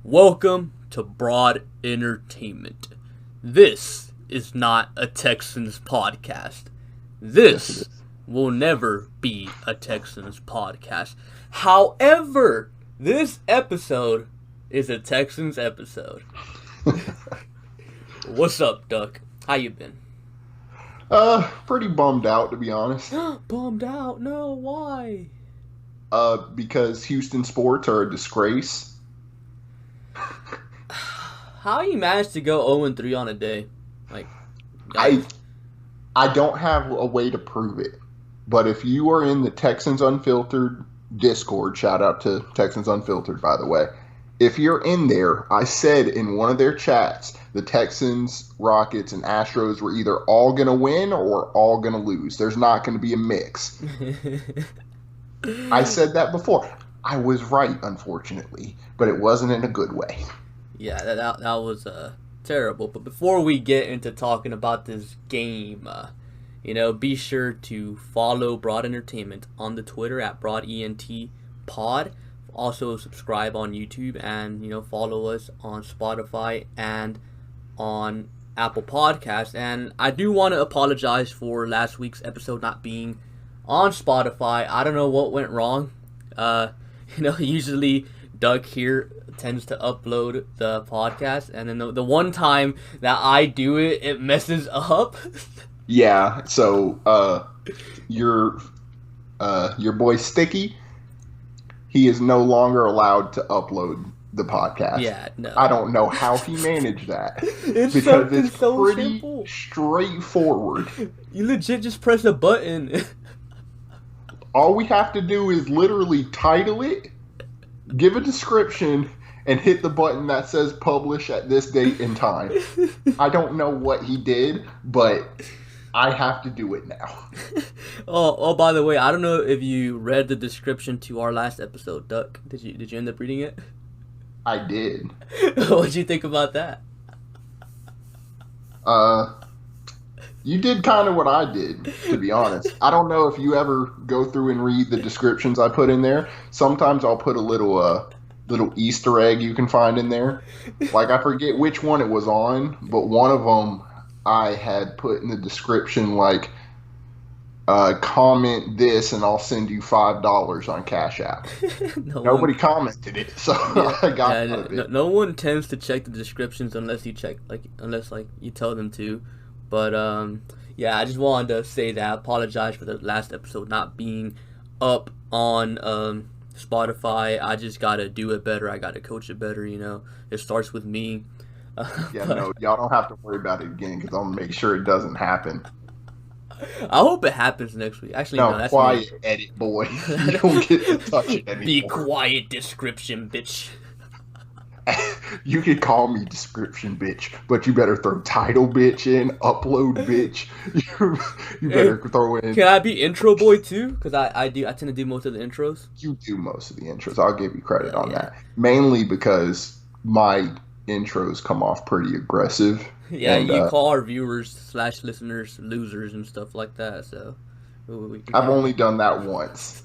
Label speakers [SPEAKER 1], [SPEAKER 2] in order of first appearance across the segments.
[SPEAKER 1] Welcome to Broad Entertainment. This is not a Texans podcast. This will never be a Texans podcast. However, this episode is a Texans episode. What's up, Duck? How you been?
[SPEAKER 2] Pretty bummed out, to be honest.
[SPEAKER 1] Bummed out? No, why?
[SPEAKER 2] Because Houston sports are a disgrace.
[SPEAKER 1] How you managed to go 0-3 on a day?
[SPEAKER 2] I don't have a way to prove it. But if you are in the Texans Unfiltered Discord, shout out to Texans Unfiltered, by the way. If you're in there, I said in one of their chats, the Texans, Rockets, and Astros were either all going to win or all going to lose. There's not going to be a mix. I said that before. I was right, unfortunately, but it wasn't in a good way.
[SPEAKER 1] Yeah, that was terrible. But before we get into talking about this game, be sure to follow Broad Entertainment on the Twitter at BroadENTPod. Also subscribe on YouTube and follow us on Spotify and on Apple Podcasts. And I do want to apologize for last week's episode not being on Spotify. I don't know what went wrong. Usually Doug here tends to upload the podcast, and then the one time that I do it, it messes up.
[SPEAKER 2] Yeah, so your boy Sticky, he is no longer allowed to upload the podcast.
[SPEAKER 1] Yeah, no.
[SPEAKER 2] I don't know how he managed that.
[SPEAKER 1] It's
[SPEAKER 2] because
[SPEAKER 1] so
[SPEAKER 2] pretty
[SPEAKER 1] simple.
[SPEAKER 2] Straightforward.
[SPEAKER 1] You legit just press a button.
[SPEAKER 2] All we have to do is literally title it, give a description, and hit the button that says publish at this date and time. I don't know what he did, but I have to do it now.
[SPEAKER 1] Oh, by the way, I don't know if you read the description to our last episode, Duck. Did you end up reading it?
[SPEAKER 2] I did.
[SPEAKER 1] What'd you think about that?
[SPEAKER 2] You did kind of what I did, to be honest. I don't know if you ever go through and read the descriptions I put in there. Sometimes I'll put a little Easter egg you can find in there. Like, I forget which one it was on, but one of them I had put in the description, like, comment this and I'll send you $5 on Cash App. Nobody commented it, so I got out of it.
[SPEAKER 1] No one tends to check the descriptions unless you you tell them to. But I just wanted to say that. I apologize for the last episode not being up on Spotify. I just gotta do it better. I gotta coach it better. It starts with me.
[SPEAKER 2] No, y'all don't have to worry about it again because I'm gonna make sure it doesn't happen.
[SPEAKER 1] I hope it happens next week. Actually, no, that's
[SPEAKER 2] quiet,
[SPEAKER 1] me.
[SPEAKER 2] Edit boy. You don't get to touch it anymore.
[SPEAKER 1] Be quiet, description, bitch.
[SPEAKER 2] You can call me description bitch, but you better throw title bitch in, upload bitch. You better throw in.
[SPEAKER 1] Can I be intro boy too? Because I tend to do most of the intros.
[SPEAKER 2] You do most of the intros. I'll give you credit on that. Mainly because my intros come off pretty aggressive.
[SPEAKER 1] Yeah, and you call our viewers / listeners losers and stuff like that. So
[SPEAKER 2] I've only done that once,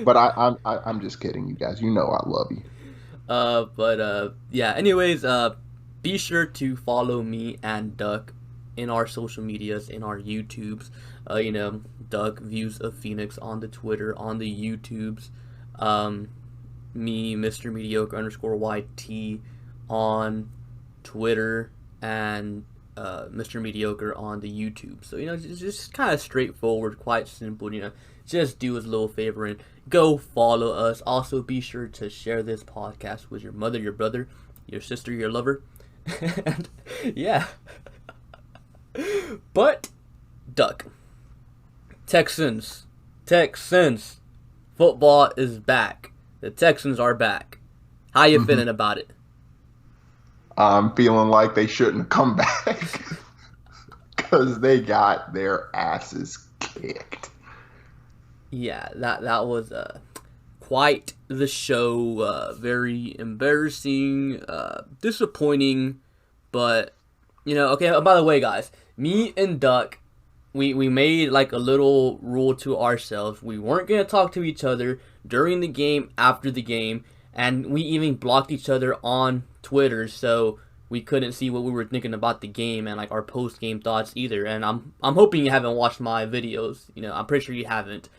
[SPEAKER 2] but I'm just kidding, you guys. You know I love you.
[SPEAKER 1] Anyways, be sure to follow me and Duck in our social medias, in our YouTubes. Duck Views of Phoenix on the Twitter, on the YouTubes. Me, Mr. Mediocre _YT on Twitter, and Mr. Mediocre on the YouTube. So, just kind of straightforward, quite simple, just do us a little favor and go follow us. Also, be sure to share this podcast with your mother, your brother, your sister, your lover. And, yeah. But, Duck. Texans. Football is back. The Texans are back. How you feeling about it?
[SPEAKER 2] I'm feeling like they shouldn't have come back. Because they got their asses kicked.
[SPEAKER 1] Yeah, that was quite the show. Very embarrassing, disappointing, but okay. By the way, guys, me and Duck, we made like a little rule to ourselves. We weren't gonna talk to each other during the game, after the game, and we even blocked each other on Twitter, so we couldn't see what we were thinking about the game and like our post game thoughts either. And I'm hoping you haven't watched my videos. I'm pretty sure you haven't.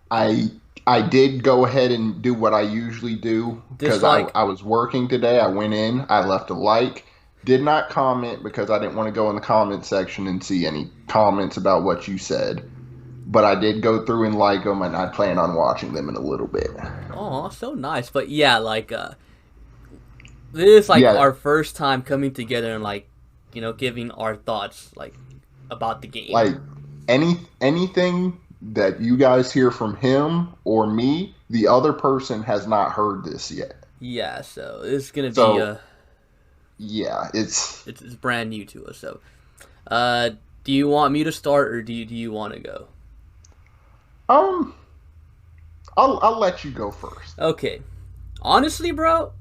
[SPEAKER 2] I I did go ahead and do what I usually do because
[SPEAKER 1] Dislike.
[SPEAKER 2] I was working today. I went in, I left a like, did not comment because I didn't want to go in the comment section and see any comments about what you said. But I did go through and like them, and I plan on watching them in a little bit.
[SPEAKER 1] Oh, so nice. But yeah, like this is like
[SPEAKER 2] Yeah,
[SPEAKER 1] our first time coming together and like giving our thoughts like about the game.
[SPEAKER 2] like anything that you guys hear from him or me, the other person has not heard this yet.
[SPEAKER 1] Yeah, so it's gonna be
[SPEAKER 2] So yeah,
[SPEAKER 1] it's brand new to us. So, uh, do you want me to start or do you want to go?
[SPEAKER 2] um I'll let you go first.
[SPEAKER 1] Okay, honestly, bro,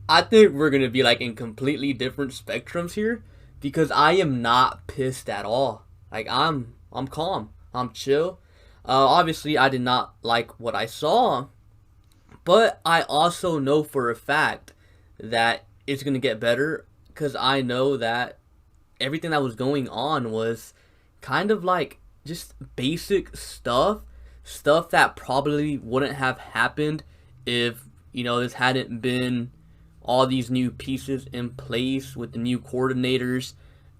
[SPEAKER 1] I think we're gonna be like in completely different spectrums here because I am not pissed at all. Like I'm calm, I'm chill. Obviously, I did not like what I saw, but I also know for a fact that it's gonna get better because I know that everything that was going on was kind of like just basic stuff that probably wouldn't have happened if this hadn't been all these new pieces in place with the new coordinators,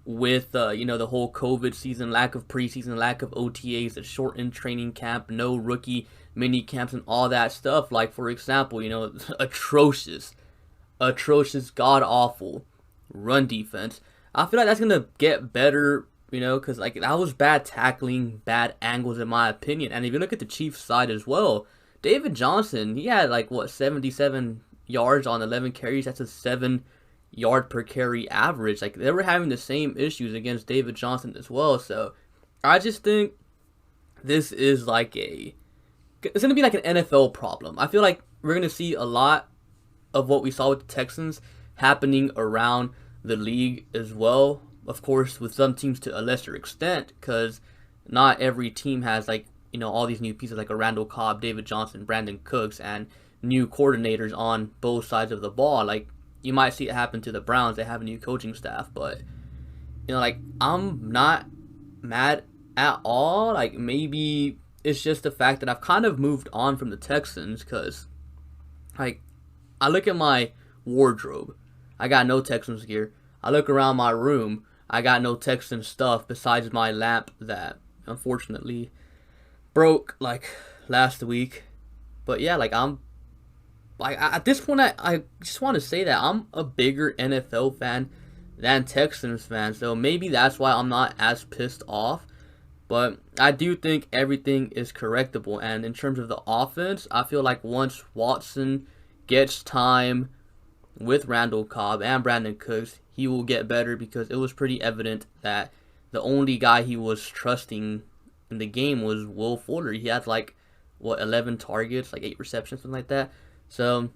[SPEAKER 1] with the whole COVID season, lack of preseason, lack of OTAs, a shortened training camp, no rookie mini camps, and all that stuff. Like for example, atrocious, god awful run defense. I feel like that's gonna get better, because like that was bad tackling, bad angles in my opinion. And if you look at the Chiefs side as well, David Johnson, he had like what 77 yards on 11 carries. That's a 7 yard per carry average. Like they were having the same issues against David Johnson as well. So I just think this is like it's gonna be like an NFL problem. I feel like we're gonna see a lot of what we saw with the Texans happening around the league as well. Of course, with some teams to a lesser extent, because not every team has like all these new pieces like a Randall Cobb, David Johnson, Brandon Cooks, and new coordinators on both sides of the ball. Like you might see it happen to the Browns; they have a new coaching staff, but like I'm not mad at all. Like maybe it's just the fact that I've kind of moved on from the Texans because like I look at my wardrobe, I got no Texans gear. I look around my room, I got no Texan stuff besides my lamp that unfortunately broke like last week. But yeah, like I'm like at this point I just want to say that I'm a bigger NFL fan than Texans fan. So maybe that's why I'm not as pissed off. But I do think everything is correctable. And in terms of the offense, I feel like once Watson gets time with Randall Cobb and Brandon Cooks, he will get better because it was pretty evident that the only guy he was trusting in the game was Will Fuller. He had like 11 targets, like 8 receptions, something like that. So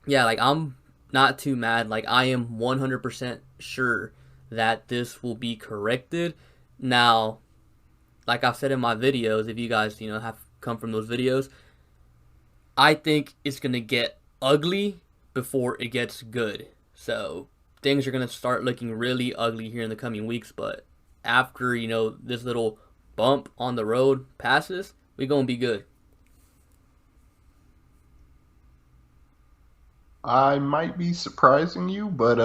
[SPEAKER 1] yeah, like I'm not too mad. Like I am 100% sure that this will be corrected. Now, like I've said in my videos, if you guys have come from those videos, I think it's gonna get ugly before it gets good. So things are gonna start looking really ugly here in the coming weeks. But after this little bump on the road passes, we gonna be good.
[SPEAKER 2] I might be surprising you, but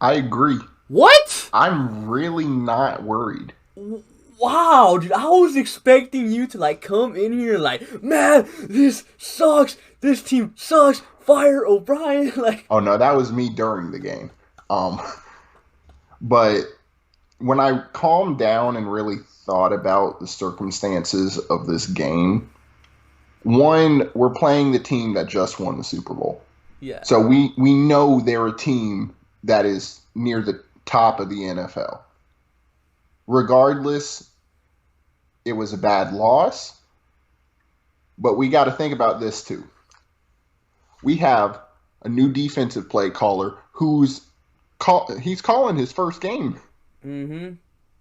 [SPEAKER 2] I agree.
[SPEAKER 1] What?
[SPEAKER 2] I'm really not worried.
[SPEAKER 1] Wow, dude, I was expecting you to like come in here like, man, this sucks. This team sucks. Fire O'Brien. Like,
[SPEAKER 2] Oh no, that was me during the game. Um, but when I calmed down and really thought about the circumstances of this game, one, we're playing the team that just won the Super Bowl.
[SPEAKER 1] yeah,
[SPEAKER 2] So we know they're a team that is near the top of the NFL. Regardless, it was a bad loss, but we got to think about this too. We have a new defensive play caller he's calling his first game.
[SPEAKER 1] mm-hmm.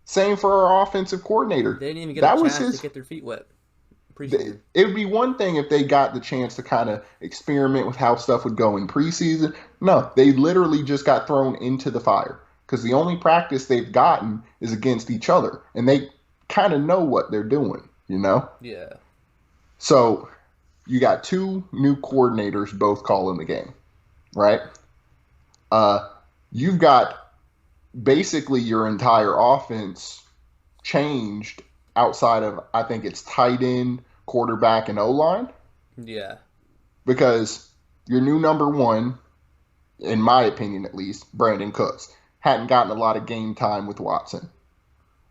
[SPEAKER 2] Same for our offensive coordinator.
[SPEAKER 1] They didn't even get
[SPEAKER 2] That
[SPEAKER 1] a
[SPEAKER 2] was
[SPEAKER 1] chance to
[SPEAKER 2] his
[SPEAKER 1] get their feet wet. Preseason.
[SPEAKER 2] It would be one thing if they got the chance to kind of experiment with how stuff would go in preseason. No, they literally just got thrown into the fire because the only practice they've gotten is against each other, and they kind of know what they're doing, you know?
[SPEAKER 1] Yeah.
[SPEAKER 2] So you got two new coordinators both calling the game, right? You've got basically your entire offense changed outside of, I think it's tight end, quarterback, and O-line.
[SPEAKER 1] Yeah.
[SPEAKER 2] Because your new number one, in my opinion at least, Brandon Cooks, hadn't gotten a lot of game time with Watson.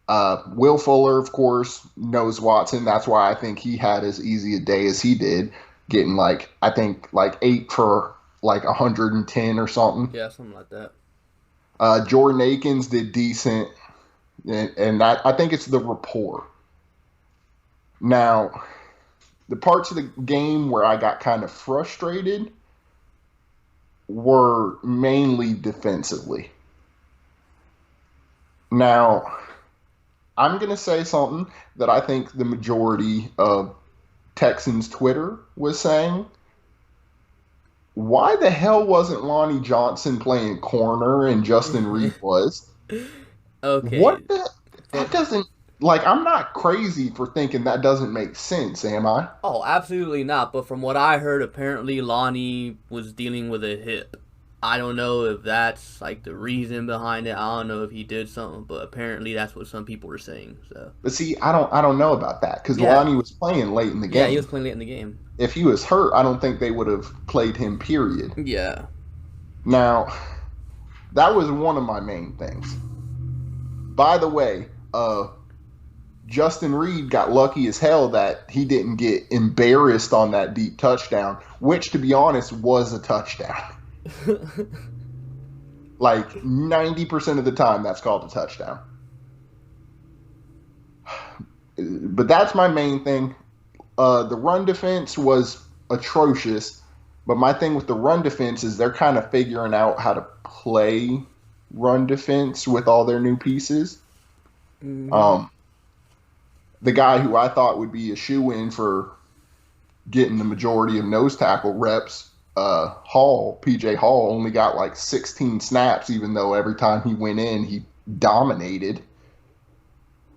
[SPEAKER 2] Will Fuller, of course, knows Watson. That's why I think he had as easy a day as he did, getting I think 8 for 110 or something.
[SPEAKER 1] Yeah, something like that.
[SPEAKER 2] Jordan Akins did decent, and that, I think it's the rapport. Now, the parts of the game where I got kind of frustrated were mainly defensively. Now, I'm going to say something that I think the majority of Texans Twitter was saying. Why the hell wasn't Lonnie Johnson playing corner and Justin Reed was?
[SPEAKER 1] Okay.
[SPEAKER 2] That doesn't, I'm not crazy for thinking that doesn't make sense, am I?
[SPEAKER 1] Oh, absolutely not. But from what I heard, apparently Lonnie was dealing with a hip. I don't know if that's the reason behind it. I don't know if he did something, but apparently that's what some people were saying. So.
[SPEAKER 2] But see, I don't know about that because Lonnie was playing late in the game.
[SPEAKER 1] Yeah, he was playing late in the game.
[SPEAKER 2] If he was hurt, I don't think they would have played him. Period.
[SPEAKER 1] Yeah.
[SPEAKER 2] Now, that was one of my main things. By the way, Justin Reed got lucky as hell that he didn't get embarrassed on that deep touchdown, which, to be honest, was a touchdown. 90% of the time, that's called a touchdown. But that's my main thing. The run defense was atrocious, but my thing with the run defense is they're kind of figuring out how to play run defense with all their new pieces. Mm-hmm. The guy who I thought would be a shoe-in for getting the majority of nose tackle reps, PJ Hall, only got 16 snaps, even though every time he went in, he dominated.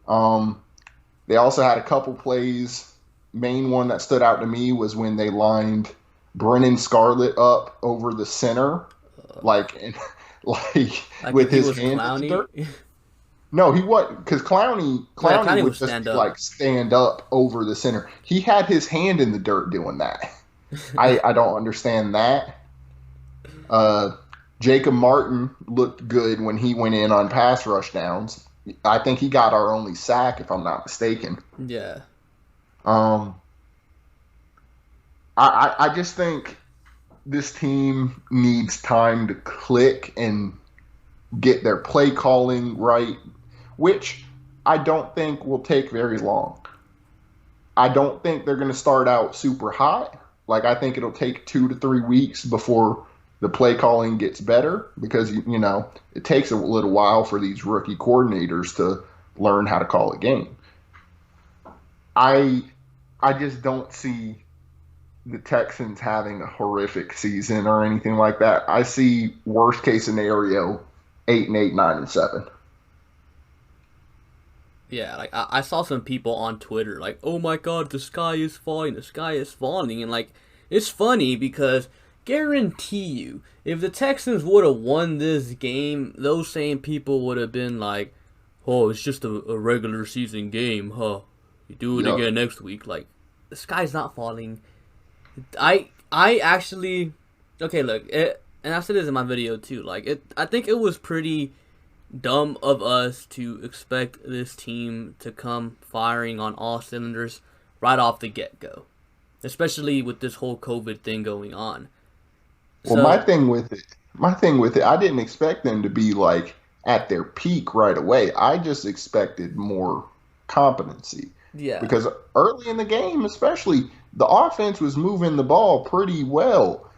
[SPEAKER 2] They also had a couple plays. Main one that stood out to me was when they lined Brennan Scarlett up over the center, with his hand in the dirt. No, he wasn't, because Clowney would just stand up over the center. He had his hand in the dirt doing that. I don't understand that. Jacob Martin looked good when he went in on pass rush downs. I think he got our only sack, if I'm not mistaken.
[SPEAKER 1] Yeah.
[SPEAKER 2] I just think this team needs time to click and get their play calling right, which I don't think will take very long. I don't think they're going to start out super hot. I think it'll take 2 to 3 weeks before the play calling gets better because, it takes a little while for these rookie coordinators to learn how to call a game. I just don't see the Texans having a horrific season or anything like that. I see worst case scenario 8-8, 9-7.
[SPEAKER 1] Yeah, I saw some people on Twitter oh my god, the sky is falling, and it's funny because guarantee you, if the Texans would have won this game, those same people would have been oh, it's just a regular season game, huh? You do it again next week. The sky's not falling. I actually, okay, look, and I said this in my video too. I think it was pretty dumb of us to expect this team to come firing on all cylinders right off the get-go, especially with this whole COVID thing going on.
[SPEAKER 2] Well, my thing with it, I didn't expect them to be at their peak right away. I just expected more competency.
[SPEAKER 1] Yeah.
[SPEAKER 2] Because early in the game, especially, the offense was moving the ball pretty well.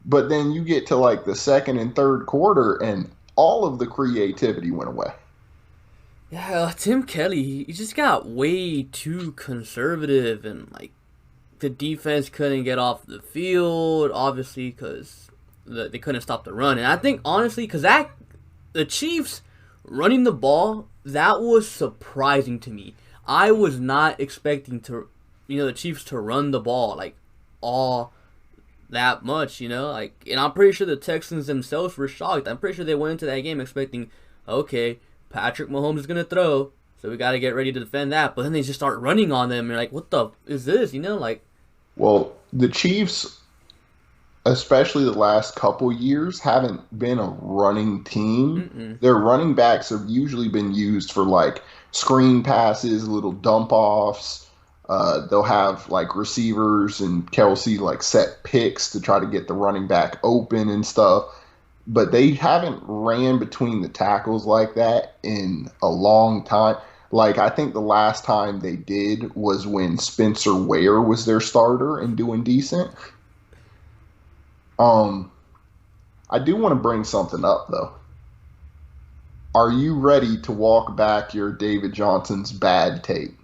[SPEAKER 2] But then you get to the second and third quarter and all of the creativity went away.
[SPEAKER 1] Yeah, Tim Kelly, he just got way too conservative and the defense couldn't get off the field, obviously, because they couldn't stop the run. And I think, honestly, because the Chiefs running the ball, that was surprising to me. I was not expecting the Chiefs to run the ball, like, all that much, like, and I'm pretty sure the Texans themselves were shocked. I'm pretty sure they went into that game expecting, okay, Patrick Mahomes is going to throw, so we got to get ready to defend that. But then they just start running on them, and you're like, what the is this, like.
[SPEAKER 2] Well, the Chiefs, especially the last couple years, haven't been a running team.
[SPEAKER 1] Mm-mm.
[SPEAKER 2] Their running backs have usually been used for, like, screen passes, little dump-offs. They'll have, like, receivers and Kelsey, like, set picks to try to get the running back open and stuff. But they haven't ran between the tackles like that in a long time. Like, I think the last time they did was when Spencer Ware was their starter and doing decent. I do want to bring something up, though. Are you ready to walk back your David Johnson's bad take?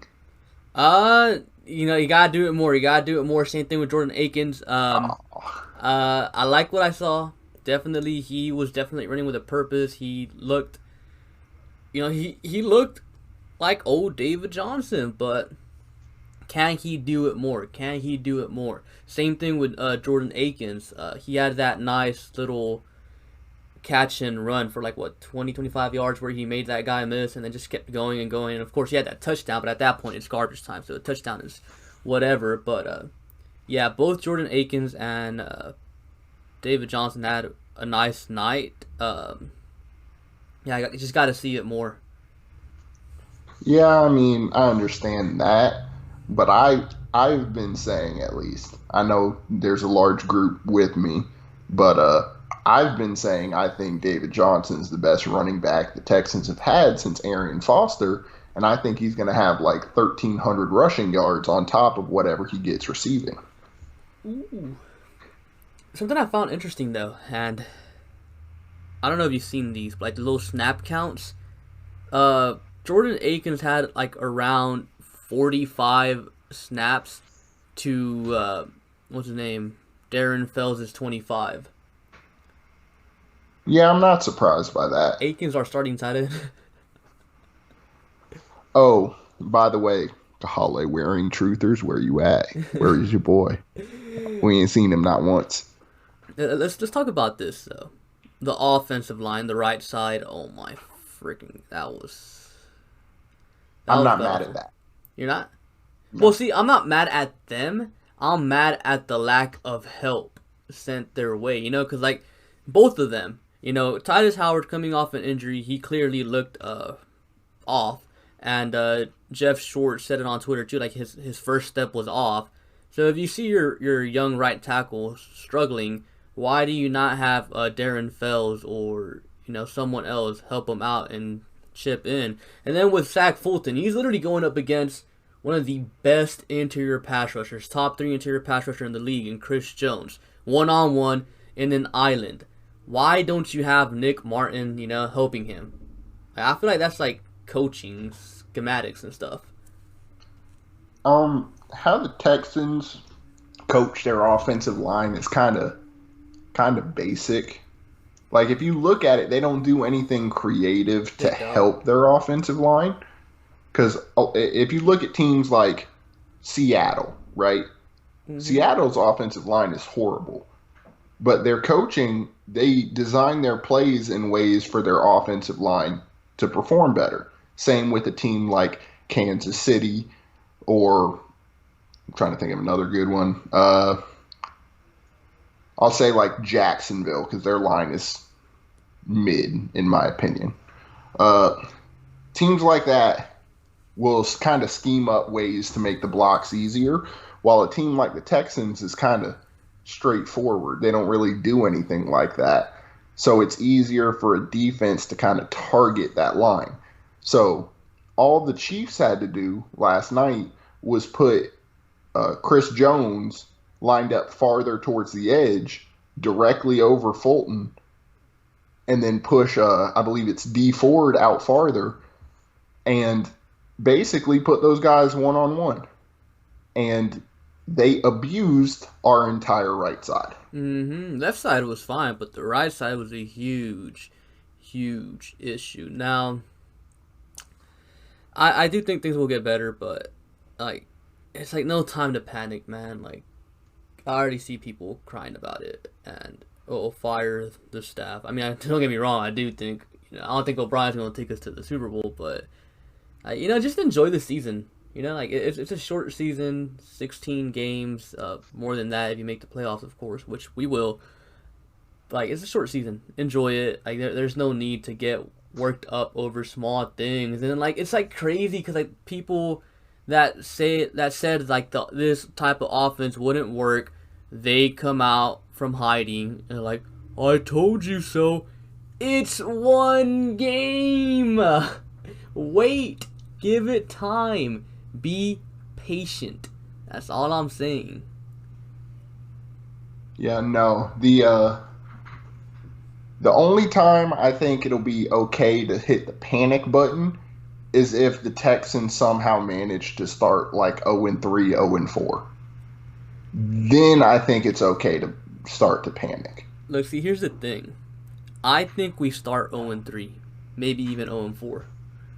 [SPEAKER 1] You gotta do it more. You gotta do it more. Same thing with Jordan Akins. I like what I saw. Definitely, he was definitely running with a purpose. He looked, he looked like old David Johnson, but can he do it more? Can he do it more? Same thing with Jordan Akins. He had that nice little catch and run for 20, 25 yards where he made that guy miss and then just kept going and going. And of course, he had that touchdown, but at that point, it's garbage time, so the touchdown is whatever. But yeah, both Jordan Akins and David Johnson had a nice night. Yeah, I just got to see it more.
[SPEAKER 2] Yeah, I mean, I understand that, but I've been saying, at least, I know there's a large group with me, but I've been saying I think David Johnson's the best running back the Texans have had since Arian Foster, and I think he's going to have 1,300 rushing yards on top of whatever he gets receiving.
[SPEAKER 1] Ooh. Something I found interesting, though, and I don't know if you've seen these, but the little snap counts. Jordan Akins had around 45 snaps to what's his name? Darren Fells' 25.
[SPEAKER 2] Yeah, I'm not surprised by that.
[SPEAKER 1] Akins our starting tight end.
[SPEAKER 2] Oh, by the way, Kahale wearing truthers, where you at? Where is your boy? We ain't seen him not once.
[SPEAKER 1] Let's talk about this though. The offensive line, the right side. Oh my freaking!
[SPEAKER 2] I'm not mad at that.
[SPEAKER 1] You're not?
[SPEAKER 2] No.
[SPEAKER 1] Well, see, I'm not mad at them. I'm mad at the lack of help sent their way. Because both of them. Titus Howard coming off an injury, he clearly looked off, and Jeff Short said it on Twitter too. His first step was off. So if you see your young right tackle struggling, why do you not have Darren Fells or someone else help him out and chip in? And then with Zach Fulton, he's literally going up against one of the best interior pass rushers, top 3 interior pass rusher in the league, in Chris Jones, 1-on-1 in an island. Why don't you have Nick Martin, helping him? I feel like that's coaching schematics and stuff.
[SPEAKER 2] How the Texans coach their offensive line is kind of basic. If you look at it, they don't do anything creative to help their offensive line. Because if you look at teams like Seattle, right? Mm-hmm. Seattle's offensive line is horrible. But their coaching, they design their plays in ways for their offensive line to perform better. Same with a team like Kansas City, or I'm trying to think of another good one. I'll say Jacksonville, because their line is mid, in my opinion. Teams like that will kind of scheme up ways to make the blocks easier, while a team like the Texans is kind of straightforward. They don't really do anything like that. So it's easier for a defense to kind of target that line. So all the Chiefs had to do last night was put Chris Jones lined up farther towards the edge, directly over Fulton, and then push, I believe it's D Ford out farther, and basically put those guys one-on-one. And they abused our entire right side.
[SPEAKER 1] Left side was fine, but the right side was a huge, huge issue. Now, I do think things will get better, but like, it's like no time to panic, man. Like, I already see people crying about it, and fire the staff. I mean, don't get me wrong. I do think, I don't think O'Brien's going to take us to the Super Bowl, but just enjoy the season. Like it's a short season, 16 games. More than that if you make the playoffs, of course, which we will. Like, it's a short season. Enjoy it. Like there's no need to get worked up over small things. And like it's like crazy because like people that said like this type of offense wouldn't work, they come out from hiding and like, I told you so. It's one game. Wait, give it time. Be patient. That's all I'm saying.
[SPEAKER 2] Yeah, no. The only time I think it'll be okay to hit the panic button is if the Texans somehow manage to start like 0-3, 0-4. Then I think it's okay to start to panic.
[SPEAKER 1] Look, see, here's the thing. I think we start 0-3, maybe even 0-4.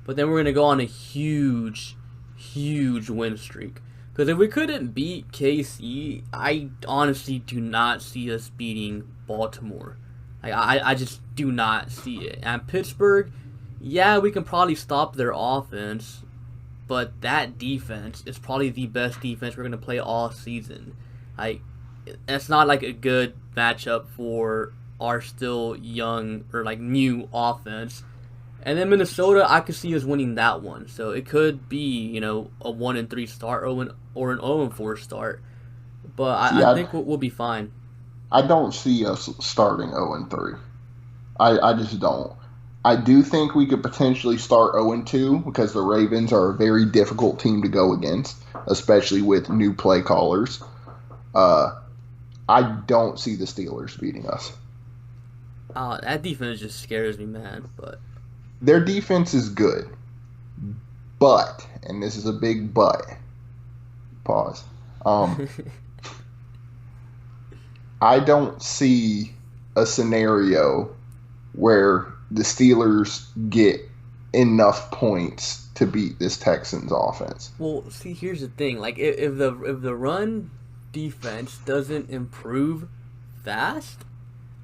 [SPEAKER 1] But then we're going to go on a huge, huge win streak. Because if we couldn't beat KC, I honestly do not see us beating Baltimore. I just do not see it. And Pittsburgh, yeah, we can probably stop their offense, but that defense is probably the best defense we're going to play all season. It's not like a good matchup for our still young or like new offense. And then Minnesota, I could see us winning that one. So it could be, a 1-3 start or an 0-4 start. But I think we'll be fine.
[SPEAKER 2] I don't see us starting 0-3. I just don't. I do think we could potentially start 0-2 because the Ravens are a very difficult team to go against, especially with new play callers. I don't see the Steelers beating us.
[SPEAKER 1] That defense just scares me, man. But
[SPEAKER 2] their defense is good. But, and this is a big but, pause. I don't see a scenario where the Steelers get enough points to beat this Texans offense.
[SPEAKER 1] Well, see, here's the thing. Like, if the run defense doesn't improve fast,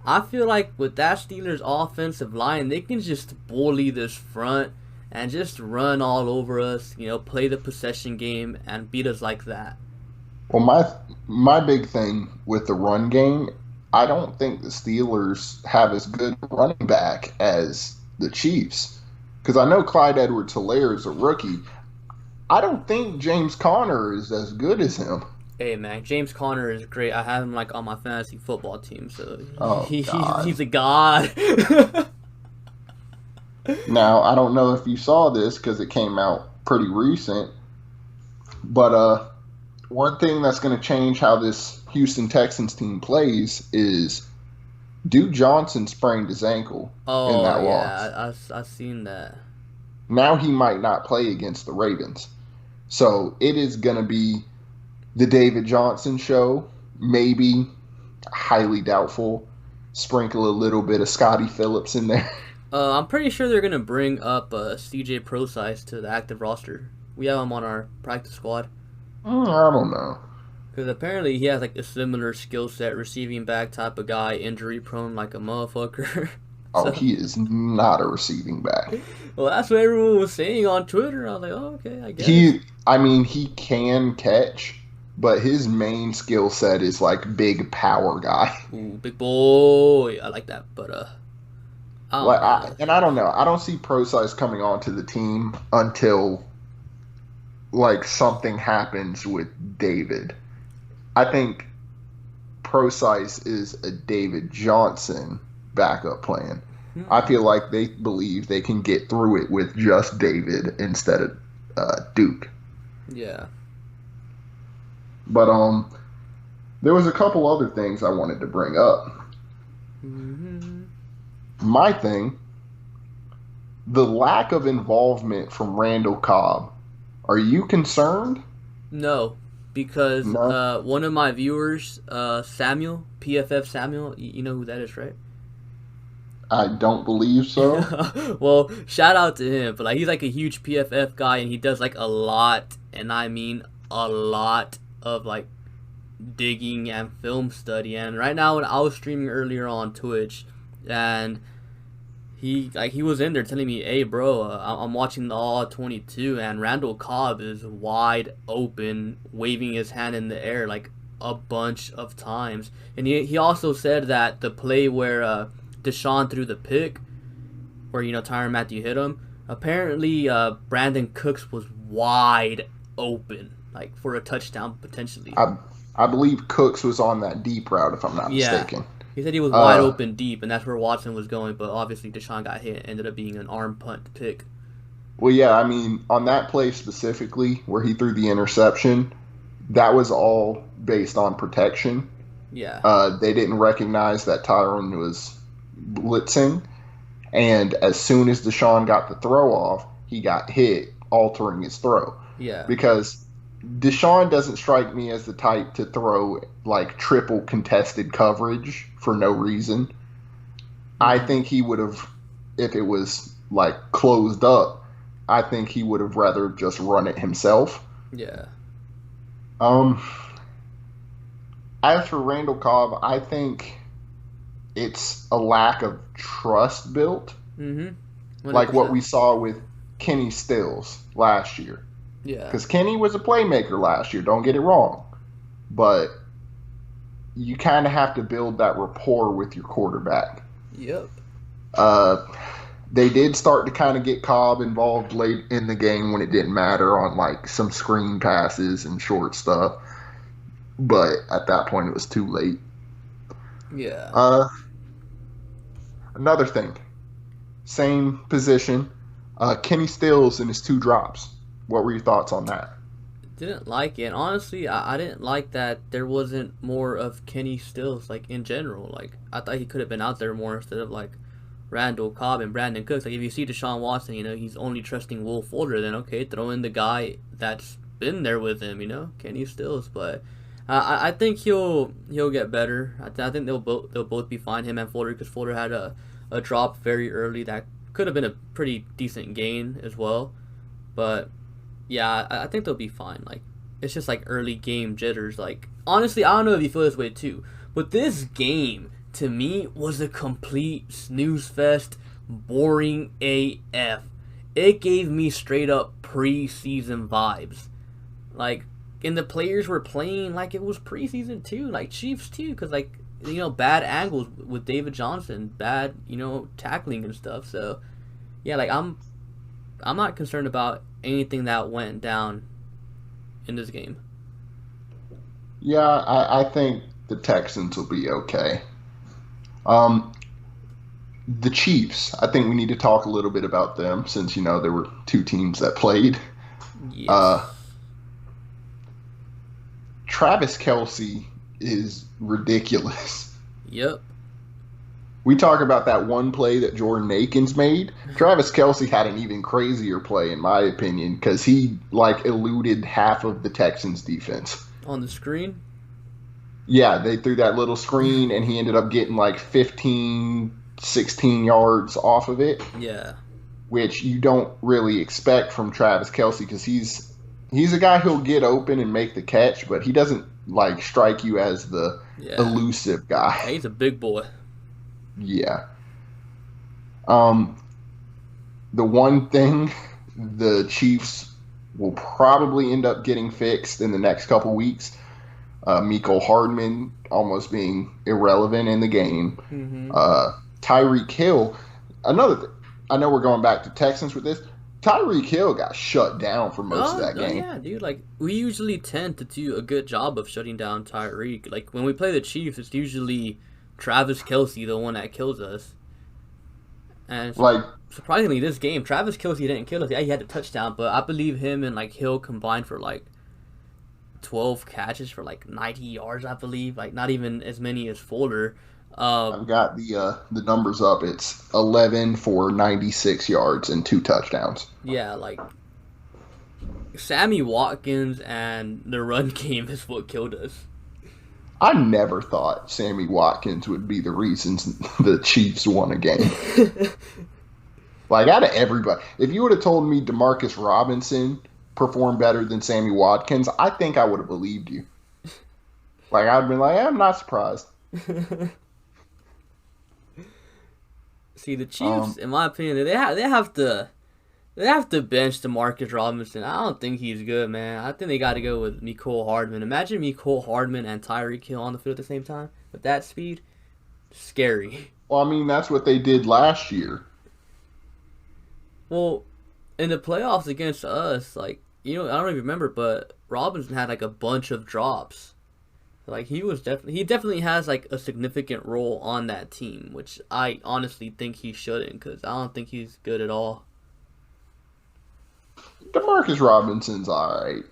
[SPEAKER 1] I feel like with that Steelers offensive line, they can just bully this front and just run all over us, play the possession game and beat us like that.
[SPEAKER 2] Well, my big thing with the run game, I don't think the Steelers have as good a running back as the Chiefs. Because I know Clyde Edwards-Helaire is a rookie. I don't think James Conner is as good as him.
[SPEAKER 1] Hey, man, James Conner is great. I have him on my fantasy football team, so he's a god.
[SPEAKER 2] Now, I don't know if you saw this because it came out pretty recent, but one thing that's going to change how this Houston Texans team plays is Duke Johnson sprained his ankle in that loss.
[SPEAKER 1] I've seen that.
[SPEAKER 2] Now he might not play against the Ravens. So it is going to be the David Johnson show, maybe, highly doubtful. Sprinkle a little bit of Scotty Phillips in there.
[SPEAKER 1] I'm pretty sure they're going to bring up CJ Prosise to the active roster. We have him on our practice squad.
[SPEAKER 2] I don't know.
[SPEAKER 1] Because apparently he has a similar skill set, receiving back type of guy, injury prone like a motherfucker.
[SPEAKER 2] So, he is not a receiving back.
[SPEAKER 1] Well, that's what everyone was saying on Twitter. I was like, oh, okay, I guess.
[SPEAKER 2] He can catch, but his main skill set is big power guy.
[SPEAKER 1] Ooh, big boy. I like that, but
[SPEAKER 2] I don't know. I don't see Prosise coming onto the team until something happens with David. I think Prosise is a David Johnson backup plan. I feel like they believe they can get through it with just David instead of Duke.
[SPEAKER 1] Yeah.
[SPEAKER 2] But there was a couple other things I wanted to bring up.
[SPEAKER 1] Mm-hmm.
[SPEAKER 2] My thing, the lack of involvement from Randall Cobb. Are you concerned?
[SPEAKER 1] No, because
[SPEAKER 2] No,
[SPEAKER 1] one of my viewers, Samuel, PFF Samuel, you know who that is, right?
[SPEAKER 2] I don't believe so.
[SPEAKER 1] Well, shout out to him, but like he's like a huge PFF guy, and he does like a lot, and I mean a lot of like digging and film study. And right now, when I was streaming earlier on Twitch, and he was in there telling me, "Hey, bro, I'm watching the All 22, and Randall Cobb is wide open, waving his hand in the air like a bunch of times." And he also said that the play where Deshaun threw the pick, where Tyrann Mathieu hit him, apparently Brandon Cooks was wide open, like for a touchdown potentially.
[SPEAKER 2] I believe Cooks was on that deep route, if I'm not
[SPEAKER 1] Yeah.
[SPEAKER 2] mistaken.
[SPEAKER 1] He said he was wide open deep, and that's where Watson was going, but obviously Deshaun got hit. Ended up being an arm punt pick.
[SPEAKER 2] Well, yeah, I mean, on that play specifically, where he threw the interception, that was all based on protection.
[SPEAKER 1] Yeah.
[SPEAKER 2] They didn't recognize that Tyron was blitzing, and as soon as Deshaun got the throw off, he got hit, altering his throw.
[SPEAKER 1] Yeah.
[SPEAKER 2] Because Deshaun doesn't strike me as the type to throw like triple contested coverage for no reason. I think he would have, if it was like closed up, I think he would have rather just run it himself.
[SPEAKER 1] Yeah.
[SPEAKER 2] As for Randall Cobb, I think it's a lack of trust built, like what we saw with Kenny Stills last year.
[SPEAKER 1] Yeah.
[SPEAKER 2] Because Kenny was a playmaker last year, don't get it wrong. But you kind of have to build that rapport with your quarterback.
[SPEAKER 1] Yep.
[SPEAKER 2] They did start to kind of get Cobb involved late in the game when it didn't matter on like some screen passes and short stuff. But at that point, it was too late.
[SPEAKER 1] Yeah.
[SPEAKER 2] Another thing. Same position. Kenny Stills and his 2 drops. What were your thoughts on that?
[SPEAKER 1] Didn't like it. Honestly, I didn't like that there wasn't more of Kenny Stills, like, in general. Like, I thought he could have been out there more instead of, like, Randall Cobb and Brandon Cooks. Like, if you see Deshaun Watson, he's only trusting Will Fuller, then okay, throw in the guy that's been there with him, Kenny Stills. But I think he'll get better. I think they'll both be fine, him and Fuller, because Fuller had a drop very early that could have been a pretty decent gain as well. But yeah, I think they'll be fine. Like, it's just like early game jitters. Like, honestly, I don't know if you feel this way too, but this game to me was a complete snooze fest, boring AF. It gave me straight up preseason vibes. Like, and the players were playing like it was preseason too, like Chiefs too, because like bad angles with David Johnson, bad tackling and stuff. So yeah, like I'm not concerned about anything that went down in this game.
[SPEAKER 2] Yeah, I think the Texans will be okay. The Chiefs, I think we need to talk a little bit about them since there were 2 teams that played.
[SPEAKER 1] Yes.
[SPEAKER 2] Travis Kelce is ridiculous.
[SPEAKER 1] Yep.
[SPEAKER 2] We talk about that one play that Jordan Akins made. Travis Kelce had an even crazier play, in my opinion, because he eluded half of the Texans' defense.
[SPEAKER 1] On the screen?
[SPEAKER 2] Yeah, they threw that little screen, and he ended up getting 15, 16 yards off of it.
[SPEAKER 1] Yeah.
[SPEAKER 2] Which you don't really expect from Travis Kelce, because he's a guy who'll get open and make the catch, but he doesn't strike you as the elusive guy.
[SPEAKER 1] Yeah, he's a big boy.
[SPEAKER 2] Yeah. The one thing the Chiefs will probably end up getting fixed in the next couple weeks, Mecole Hardman almost being irrelevant in the game.
[SPEAKER 1] Mm-hmm.
[SPEAKER 2] Tyreek Hill, another thing. I know we're going back to Texans with this. Tyreek Hill got shut down for most of that game.
[SPEAKER 1] Yeah, dude. Like, we usually tend to do a good job of shutting down Tyreek. Like, when we play the Chiefs, it's usually Travis Kelce, the one that kills us. And surprisingly, this game, Travis Kelce didn't kill us. Yeah, he had a touchdown, but I believe him and Hill combined for 12 catches for 90 yards. I believe, not even as many as Fuller.
[SPEAKER 2] I've got the numbers up. It's 11 for 96 yards and 2 touchdowns.
[SPEAKER 1] Yeah, Sammy Watkins and the run game is what killed us.
[SPEAKER 2] I never thought Sammy Watkins would be the reasons the Chiefs won a game. Like, out of everybody, if you would have told me Demarcus Robinson performed better than Sammy Watkins, I think I would have believed you. Like, I'd been like, I'm not surprised.
[SPEAKER 1] See, the Chiefs, in my opinion, they have to bench Demarcus Robinson. I don't think he's good, man. I think they got to go with Mecole Hardman. Imagine Mecole Hardman and Tyreek Hill on the field at the same time with that speed. Scary.
[SPEAKER 2] Well, I mean, that's what they did last year.
[SPEAKER 1] Well, in the playoffs against us, like, I don't even remember, but Robinson had like a bunch of drops. Like, he definitely has like a significant role on that team, which I honestly think he shouldn't, because I don't think he's good at all.
[SPEAKER 2] Demarcus Robinson's all right.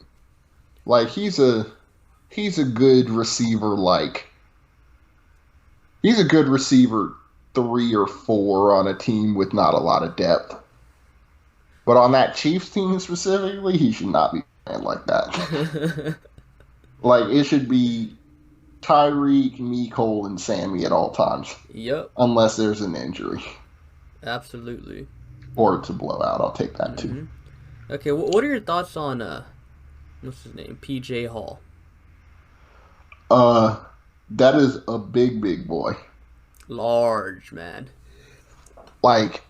[SPEAKER 2] Like, he's a good receiver. Like, he's a good receiver 3 or 4 on a team with not a lot of depth. But on that Chiefs team specifically, he should not be playing like that. Like, it should be Tyreek, Mecole, and Sammy at all times.
[SPEAKER 1] Yep.
[SPEAKER 2] Unless there's an injury.
[SPEAKER 1] Absolutely.
[SPEAKER 2] Or it's a blowout. I'll take that too.
[SPEAKER 1] Okay, what are your thoughts on, what's his name? PJ Hall.
[SPEAKER 2] That is a big boy.
[SPEAKER 1] Large, man.
[SPEAKER 2] Like,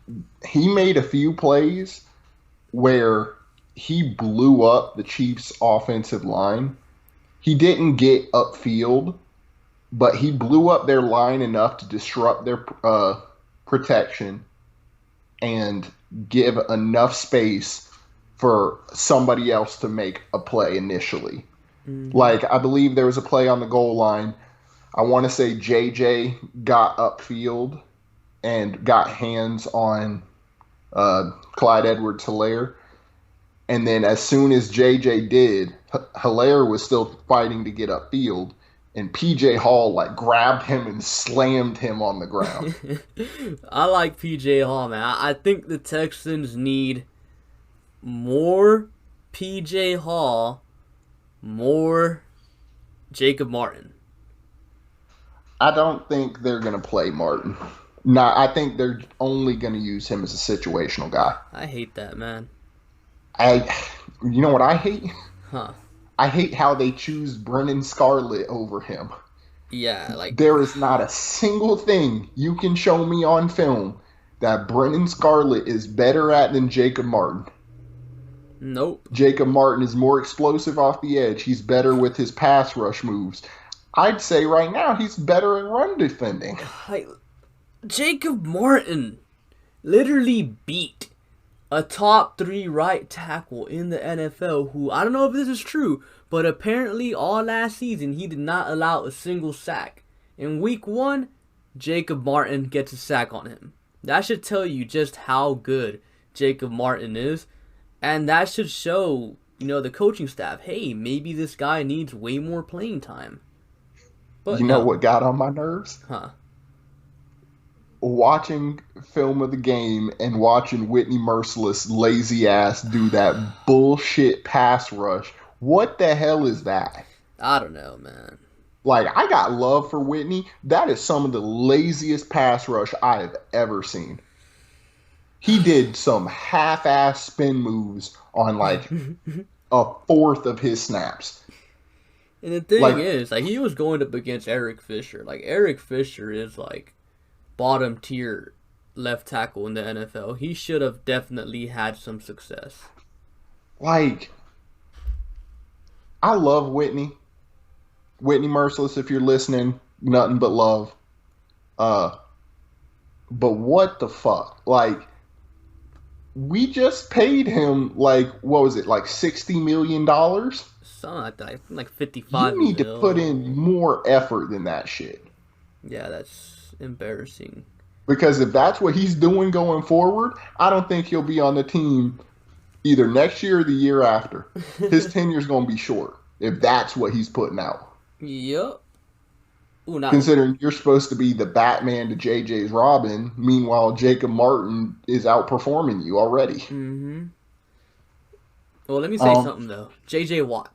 [SPEAKER 2] he made a few plays where he blew up the Chiefs' offensive line. He didn't get upfield, but he blew up their line enough to disrupt their protection and give enough space for somebody else to make a play initially. Like, I believe there was a play on the goal line. I want to say JJ got upfield and got hands on Clyde Edwards-Helaire. And then as soon as JJ did, Helaire was still fighting to get upfield. And PJ Hall, like, grabbed him and slammed him on the ground.
[SPEAKER 1] I like PJ Hall, man. I think the Texans need more PJ Hall, more Jacob Martin.
[SPEAKER 2] I don't think they're going to play Martin. No, I think they're only going to use him as a situational guy.
[SPEAKER 1] I hate that, man.
[SPEAKER 2] You know what I hate?
[SPEAKER 1] Huh.
[SPEAKER 2] I hate how they choose Brennan Scarlett over him.
[SPEAKER 1] Yeah, like,
[SPEAKER 2] there is not a single thing you can show me on film that Brennan Scarlett is better at than Jacob Martin.
[SPEAKER 1] Nope.
[SPEAKER 2] Jacob Martin is more explosive off the edge. He's better with his pass rush moves. I'd say right now he's better at run defending.
[SPEAKER 1] Jacob Martin literally beat a top 3 right tackle in the NFL who, I don't know if this is true, but apparently all last season he did not allow a single sack. In week 1, Jacob Martin gets a sack on him. That should tell you just how good Jacob Martin is. And that should show, the coaching staff, hey, maybe this guy needs way more playing time. But
[SPEAKER 2] you know what got on my nerves?
[SPEAKER 1] Huh.
[SPEAKER 2] Watching film of the game and watching Whitney Merciless lazy ass do that bullshit pass rush. What the hell is that?
[SPEAKER 1] I don't know, man.
[SPEAKER 2] Like, I got love for Whitney. That is some of the laziest pass rush I have ever seen. He did some half-ass spin moves on like a fourth of his snaps.
[SPEAKER 1] And the thing is, like, he was going up against Eric Fisher. Like, Eric Fisher is like bottom tier left tackle in the NFL. He should have definitely had some success.
[SPEAKER 2] Like, I love Whitney. Whitney Merciless, if you're listening, nothing but love. But what the fuck? Like, we just paid him, like, what was it, like $60 million?
[SPEAKER 1] Something like that. Like 55
[SPEAKER 2] You need to put in more effort than that shit.
[SPEAKER 1] Yeah, that's embarrassing.
[SPEAKER 2] Because if that's what he's doing going forward, I don't think he'll be on the team either next year or the year after. His tenure's going to be short if that's what he's putting out.
[SPEAKER 1] Yep. Ooh,
[SPEAKER 2] considering you're supposed to be the Batman to JJ's Robin, meanwhile Jacob Martin is outperforming you already.
[SPEAKER 1] Mm-hmm. Well, let me say something though. J.J. Watt.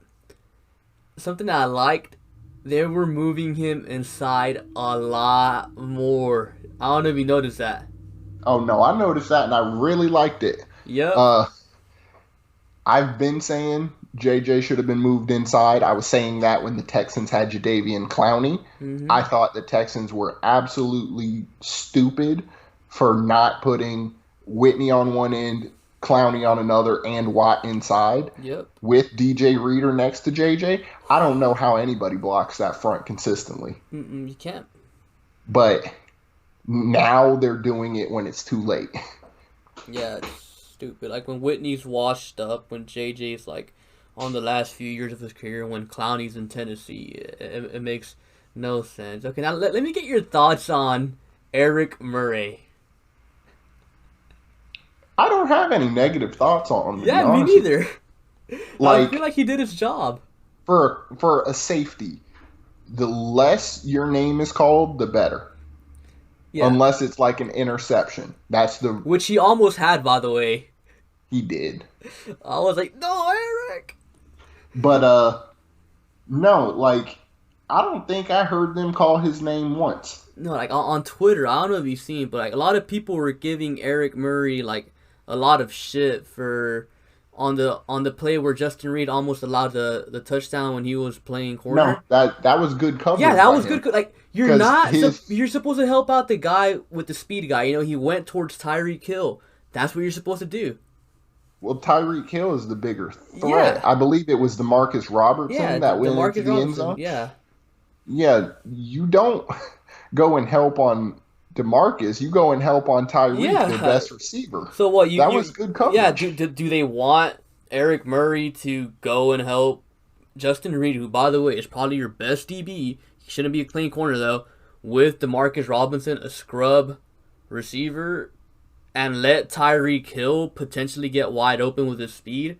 [SPEAKER 1] Something that I liked. They were moving him inside a lot more. I don't know if you noticed that.
[SPEAKER 2] Oh no, I noticed that and I really liked it.
[SPEAKER 1] Yep.
[SPEAKER 2] Uh, I've been saying JJ should have been moved inside. I was saying that when the Texans had Jadeveon Clowney.
[SPEAKER 1] Hmm.
[SPEAKER 2] I thought the Texans were absolutely stupid for not putting Whitney on one end, Clowney on another, and Watt inside
[SPEAKER 1] Yep.
[SPEAKER 2] with DJ Reader next to JJ. I don't know how anybody blocks that front consistently.
[SPEAKER 1] You can't.
[SPEAKER 2] But now they're doing it when it's too late.
[SPEAKER 1] Yeah, it's stupid. Like when Whitney's washed up, when JJ's like on the last few years of his career, when Clowney's in Tennessee, it makes no sense. Okay, now let me get your thoughts on Eric Murray.
[SPEAKER 2] I don't have any negative thoughts on him, to be
[SPEAKER 1] Yeah, me
[SPEAKER 2] honest with
[SPEAKER 1] neither.
[SPEAKER 2] you.
[SPEAKER 1] I feel
[SPEAKER 2] Like,
[SPEAKER 1] like he did his job.
[SPEAKER 2] for a safety, the less your name is called, the better.
[SPEAKER 1] Yeah,
[SPEAKER 2] Unless it's like an interception. That's the
[SPEAKER 1] which he almost had, by the way.
[SPEAKER 2] he did.
[SPEAKER 1] I was like, no, Eric.
[SPEAKER 2] But no, like I don't think I heard them call his name once.
[SPEAKER 1] No, like on Twitter, I don't know if you've seen, but like a lot of people were giving Eric Murray like a lot of shit for on the play where Justin Reed almost allowed the touchdown when he was playing corner.
[SPEAKER 2] No, that was good coverage.
[SPEAKER 1] Yeah, that
[SPEAKER 2] by
[SPEAKER 1] was
[SPEAKER 2] him.
[SPEAKER 1] good. Like you're
[SPEAKER 2] 'Cause
[SPEAKER 1] not
[SPEAKER 2] his-
[SPEAKER 1] you're supposed to help out the guy with the speed guy. You know, he went towards Tyreek Hill. That's what you're supposed to do.
[SPEAKER 2] Well, Tyreek Hill is the bigger threat.
[SPEAKER 1] Yeah.
[SPEAKER 2] I believe it was Demarcus Robertson
[SPEAKER 1] Yeah,
[SPEAKER 2] that went
[SPEAKER 1] DeMarcus
[SPEAKER 2] into the end
[SPEAKER 1] Robinson.
[SPEAKER 2] zone.
[SPEAKER 1] Yeah.
[SPEAKER 2] Yeah, you don't go and help on DeMarcus. You go and help on Tyreek,
[SPEAKER 1] Yeah.
[SPEAKER 2] their best receiver.
[SPEAKER 1] So what
[SPEAKER 2] That was good coverage.
[SPEAKER 1] Yeah, do they want Eric Murray to go and help Justin Reed, who by the way is probably your best DB? He shouldn't be a clean corner though, with DeMarcus Robinson, a scrub receiver, and let Tyreek Hill potentially get wide open with his speed?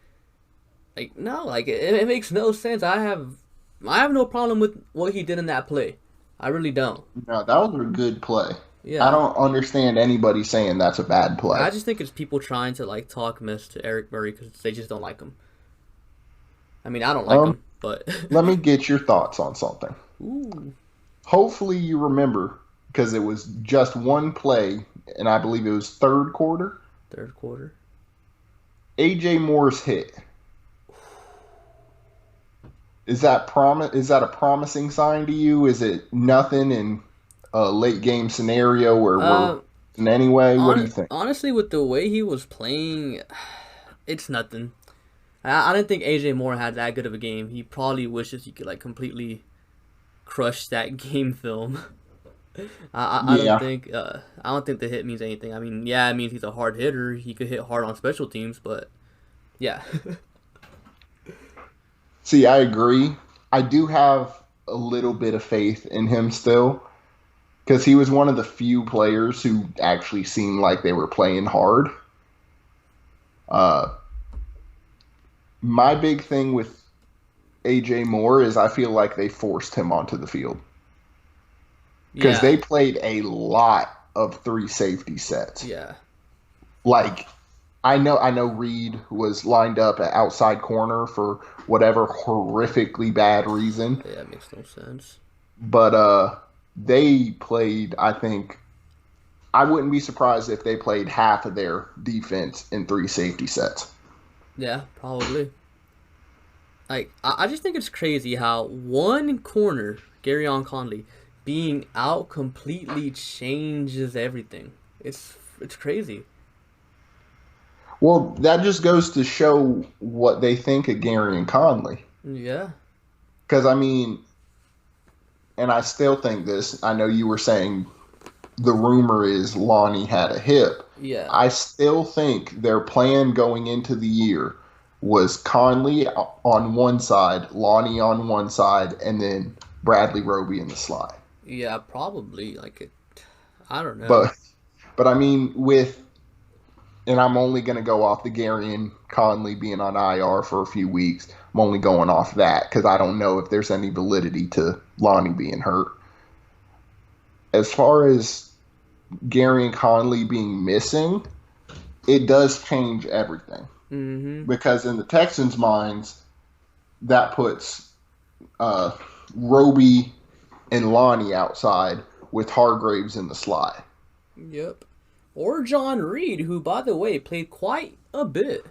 [SPEAKER 1] Like no, like it makes no sense. I have no problem with what he did in that play. I really don't.
[SPEAKER 2] No, that was a good play.
[SPEAKER 1] Yeah.
[SPEAKER 2] I don't understand anybody saying that's a bad play.
[SPEAKER 1] I just think it's people trying to like talk mess to Eric Murray because they just don't like him. I mean, I don't like him, but
[SPEAKER 2] Let me get your thoughts on something.
[SPEAKER 1] ooh,
[SPEAKER 2] Hopefully you remember, because it was just one play, and I believe it was third quarter.
[SPEAKER 1] third quarter.
[SPEAKER 2] AJ Moore's hit. Is that a promising sign to you? Is it nothing in a late game scenario where we're in any way? What do you think?
[SPEAKER 1] Honestly, with the way he was playing, it's nothing. I didn't think AJ Moore had that good of a game. He probably wishes he could like completely crush that game film. I
[SPEAKER 2] Yeah.
[SPEAKER 1] don't think the hit means anything. I mean, yeah, it means he's a hard hitter. He could hit hard on special teams, but yeah.
[SPEAKER 2] See, I agree. I do have a little bit of faith in him still, because he was one of the few players who actually seemed like they were playing hard. My big thing with AJ Moore is I feel like they forced him onto the field, because
[SPEAKER 1] Yeah.
[SPEAKER 2] they played a lot of three safety sets.
[SPEAKER 1] Yeah.
[SPEAKER 2] Like I know Reed was lined up at outside corner for whatever horrifically bad reason,
[SPEAKER 1] Yeah, it makes no sense.
[SPEAKER 2] but they played, I think I wouldn't be surprised if they played half of their defense in three safety sets.
[SPEAKER 1] Yeah, probably. Like, I just think it's crazy how one corner, Garyon Conley, being out completely changes everything. It's crazy.
[SPEAKER 2] Well, that just goes to show what they think of Gary and Conley.
[SPEAKER 1] Yeah.
[SPEAKER 2] Because, I mean, and I still think this, I know you were saying the rumor is Lonnie had a hip.
[SPEAKER 1] Yeah.
[SPEAKER 2] I still think their plan going into the year was Conley on one side, Lonnie on one side, and then Bradley Roby in the slide.
[SPEAKER 1] Yeah, probably. I don't know.
[SPEAKER 2] But I mean, and I'm only going to go off the Gary and Conley being on IR for a few weeks. I'm only going off that because I don't know if there's any validity to Lonnie being hurt. As far as Gary and Conley being missing, it does change everything.
[SPEAKER 1] Mm-hmm.
[SPEAKER 2] because in the Texans' minds, that puts Roby and Lonnie outside with Hargraves in the slot.
[SPEAKER 1] Yep. Or John Reed, who, by the way, played quite a bit.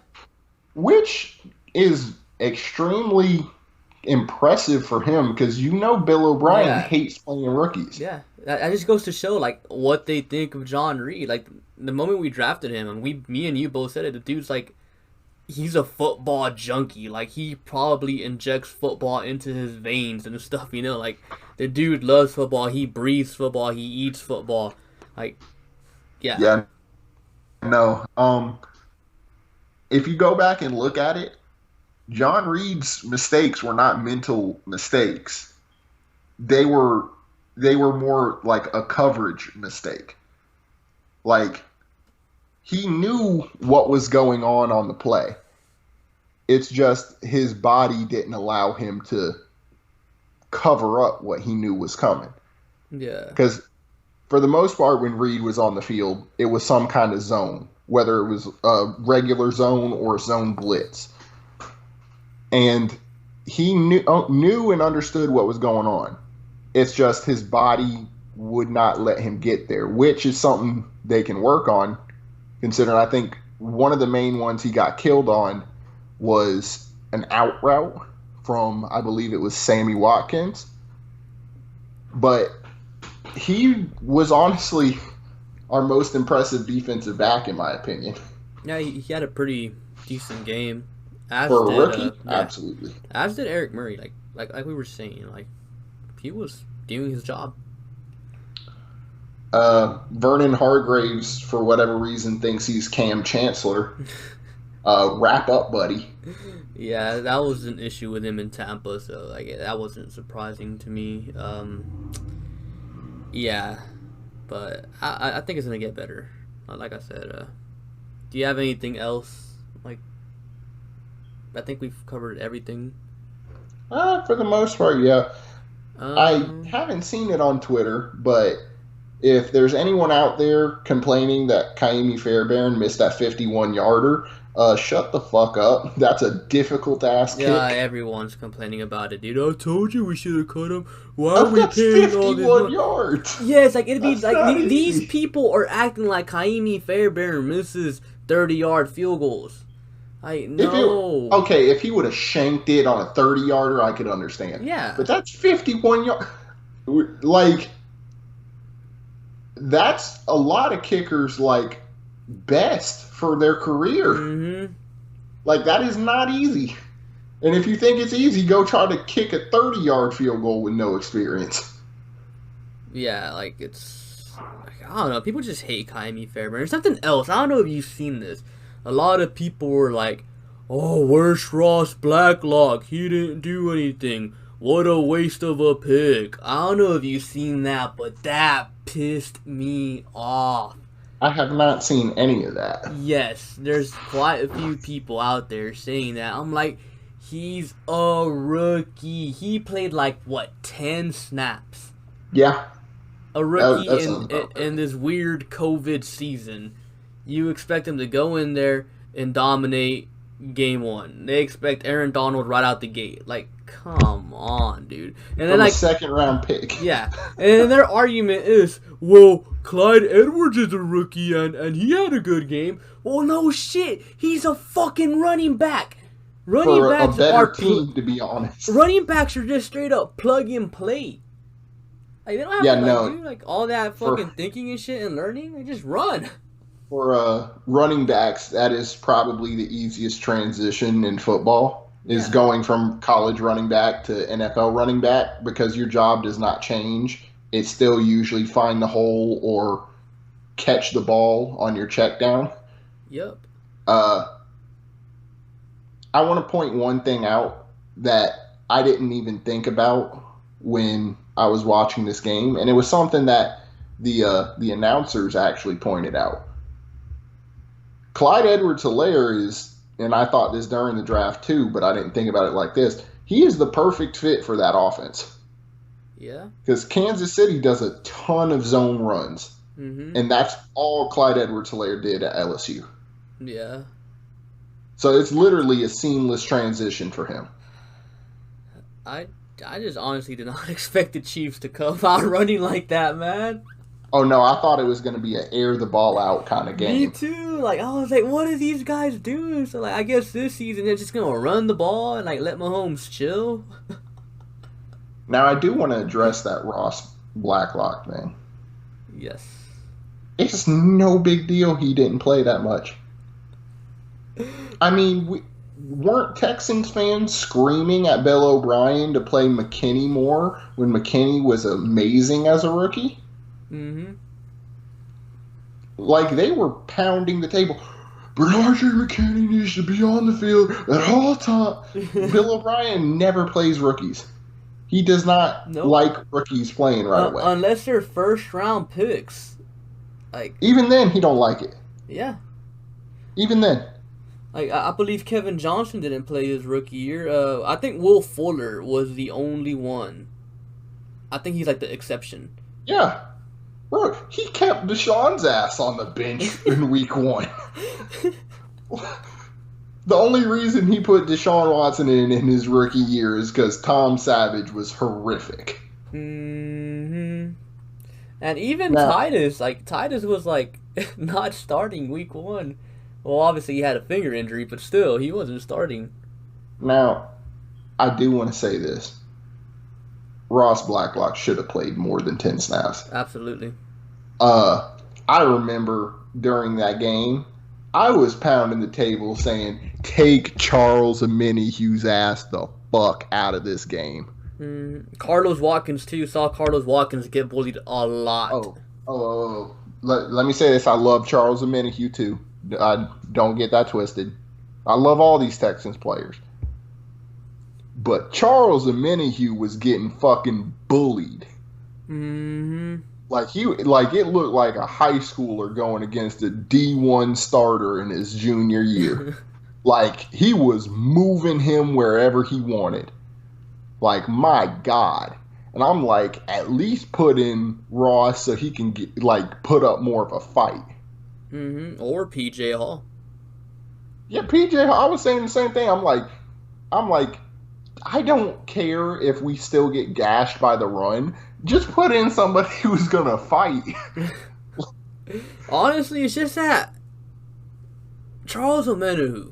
[SPEAKER 2] Which is extremely impressive for him because Bill O'Brien
[SPEAKER 1] Yeah.
[SPEAKER 2] hates playing rookies.
[SPEAKER 1] Yeah. That just goes to show, like, what they think of John Reed. Like, the moment we drafted him, and me and you both said it, the dude's like, he's a football junkie. Like, he probably injects football into his veins and stuff, you know? Like, the dude loves football. He breathes football. He eats football. Like, yeah.
[SPEAKER 2] Yeah, no. If you go back and look at it, John Reed's mistakes were not mental mistakes. They were more like a coverage mistake. Like he knew what was going on the play. It's just his body didn't allow him to cover up what he knew was coming.
[SPEAKER 1] Yeah.
[SPEAKER 2] Because for the most part, when Reed was on the field, it was some kind of zone, whether it was a regular zone or a zone blitz. And he knew and understood what was going on. It's just his body would not let him get there, which is something they can work on, considering I think one of the main ones he got killed on was an out route from, I believe it was Sammy Watkins. But he was honestly our most impressive defensive back, in my opinion.
[SPEAKER 1] Yeah, he had a pretty decent game. As
[SPEAKER 2] For a
[SPEAKER 1] did,
[SPEAKER 2] rookie,
[SPEAKER 1] yeah,
[SPEAKER 2] absolutely.
[SPEAKER 1] as did Eric Murray. Like we were saying, like he was doing his job.
[SPEAKER 2] Vernon Hargraves, for whatever reason, thinks he's Cam Chancellor. Wrap up, buddy.
[SPEAKER 1] Yeah, that was an issue with him in Tampa, so like that wasn't surprising to me. Yeah, but I think it's gonna get better. Like I said, do you have anything else? Like, I think we've covered everything.
[SPEAKER 2] For the most part, yeah. I
[SPEAKER 1] Um,
[SPEAKER 2] haven't seen it on Twitter, but if there's anyone out there complaining that Kaimi Fairbairn missed that 51-yarder, shut the fuck up. That's a difficult ass
[SPEAKER 1] yeah,
[SPEAKER 2] kick.
[SPEAKER 1] everyone's complaining about it, dude. I told you we should have cut him. Why are we
[SPEAKER 2] That's
[SPEAKER 1] paying all this
[SPEAKER 2] 51
[SPEAKER 1] money?
[SPEAKER 2] yards.
[SPEAKER 1] Yeah, it's like it'd be
[SPEAKER 2] That's
[SPEAKER 1] like
[SPEAKER 2] not
[SPEAKER 1] these
[SPEAKER 2] easy.
[SPEAKER 1] people are acting like Kaimi Fairbairn misses 30-yard field goals.
[SPEAKER 2] If he would have shanked it on a 30-yarder, I could understand.
[SPEAKER 1] Yeah.
[SPEAKER 2] But that's 51 yards. Like, that's a lot of kickers, like, best for their career.
[SPEAKER 1] Mm-hmm.
[SPEAKER 2] Like, that is not easy. And if you think it's easy, go try to kick a 30-yard field goal with no experience.
[SPEAKER 1] Yeah, like it's I don't know. People just hate Kaimi Fairbairn. There's something else. I don't know if you've seen this. A lot of people were like, "Oh, where's Ross Blacklock? He didn't do anything. What a waste of a pick." I don't know if you've seen that, but that pissed me off.
[SPEAKER 2] I have not seen any of that.
[SPEAKER 1] Yes, there's quite a few people out there saying that. I'm like, he's a rookie. He played like what 10 snaps.
[SPEAKER 2] Yeah.
[SPEAKER 1] A rookie
[SPEAKER 2] That sounds about right.
[SPEAKER 1] in this weird COVID season. You expect him to go in there and dominate game one. They expect Aaron Donald right out the gate. Like, come on, dude. And then
[SPEAKER 2] From
[SPEAKER 1] like
[SPEAKER 2] a second-round pick.
[SPEAKER 1] yeah. And their argument is, well, Clyde Edwards is a rookie and he had a good game. Well, no shit. He's a fucking running back. Running
[SPEAKER 2] For a
[SPEAKER 1] backs
[SPEAKER 2] better
[SPEAKER 1] are
[SPEAKER 2] team, to be honest.
[SPEAKER 1] running backs are just straight up plug and play. Like they don't have to do like all that fucking thinking and shit and learning. They just run.
[SPEAKER 2] For running backs, that is probably the easiest transition in football, is going from college running back to NFL running back, because your job does not change. It's still usually find the hole or catch the ball on your check down.
[SPEAKER 1] Yep.
[SPEAKER 2] I want to point one thing out that I didn't even think about when I was watching this game, and it was something that the announcers actually pointed out. Clyde Edwards-Helaire is, and I thought this during the draft too, but I didn't think about it like this. He is the perfect fit for that offense.
[SPEAKER 1] Yeah.
[SPEAKER 2] Because Kansas City does a ton of zone runs, and that's all Clyde Edwards-Helaire did at LSU.
[SPEAKER 1] Yeah.
[SPEAKER 2] So it's literally a seamless transition for him.
[SPEAKER 1] I I just honestly did not expect the Chiefs to come out running like that, man.
[SPEAKER 2] Oh no, I thought it was going to be an air the ball out kind of
[SPEAKER 1] Me
[SPEAKER 2] game.
[SPEAKER 1] too. Like I was like, what are these guys doing? So like, I guess this season they're just gonna run the ball and like let Mahomes chill.
[SPEAKER 2] Now I do want to address that Ross Blacklock thing.
[SPEAKER 1] Yes.
[SPEAKER 2] It's no big deal he didn't play that much. I mean, weren't Texans fans screaming at Bill O'Brien to play McKinney more when McKinney was amazing as a rookie?
[SPEAKER 1] Mm-hmm.
[SPEAKER 2] Like, they were pounding the table. Bernard J. McKinney needs to be on the field at all times. Bill O'Brien never plays rookies. He does not like rookies playing right away.
[SPEAKER 1] Unless they're first round picks. Like
[SPEAKER 2] even then, he don't like it.
[SPEAKER 1] Yeah.
[SPEAKER 2] Even then.
[SPEAKER 1] Like I believe Kevin Johnson didn't play his rookie year. I think Will Fuller was the only one. I think he's like the exception.
[SPEAKER 2] Yeah. Bro, he kept Deshaun's ass on the bench in week 1. The only reason he put Deshaun Watson in his rookie year is because Tom Savage was horrific.
[SPEAKER 1] Mm-hmm. And even Titus was like not starting week 1. Well, obviously he had a finger injury, but still, he wasn't starting.
[SPEAKER 2] Now, I do want to say this. Ross Blacklock should have played more than 10 snaps.
[SPEAKER 1] Absolutely.
[SPEAKER 2] I remember during that game, I was pounding the table saying, take Charles Omenihu's ass the fuck out of this game.
[SPEAKER 1] Carlos Watkins, too. Saw Carlos Watkins get bullied a lot.
[SPEAKER 2] Let me say this. I love Charles Omenihu, too. Don't get that twisted. I love all these Texans players. But Charles Omenihu was getting fucking bullied.
[SPEAKER 1] Mm-hmm.
[SPEAKER 2] Like it looked like a high schooler going against a D1 starter in his junior year. Like he was moving him wherever he wanted. Like my God. And I'm like, at least put in Ross so he can put up more of a fight.
[SPEAKER 1] Mm-hmm. Or PJ Hall.
[SPEAKER 2] Yeah, PJ Hall. I was saying the same thing. I'm like, I don't care if we still get gashed by the run. Just put in somebody who's gonna fight.
[SPEAKER 1] Honestly, it's just that Charles Omenihu,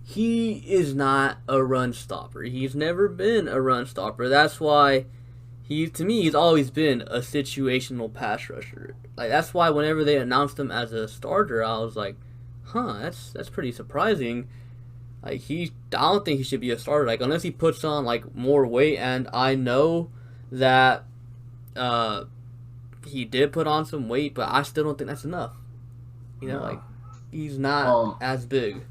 [SPEAKER 1] he is not a run stopper. He's never been a run stopper. That's why he's always been a situational pass rusher. Like that's why whenever they announced him as a starter, I was like, that's pretty surprising. Like I don't think he should be a starter. Like unless he puts on like more weight, and I know that he did put on some weight, but I still don't think that's enough. You know, like he's not as big.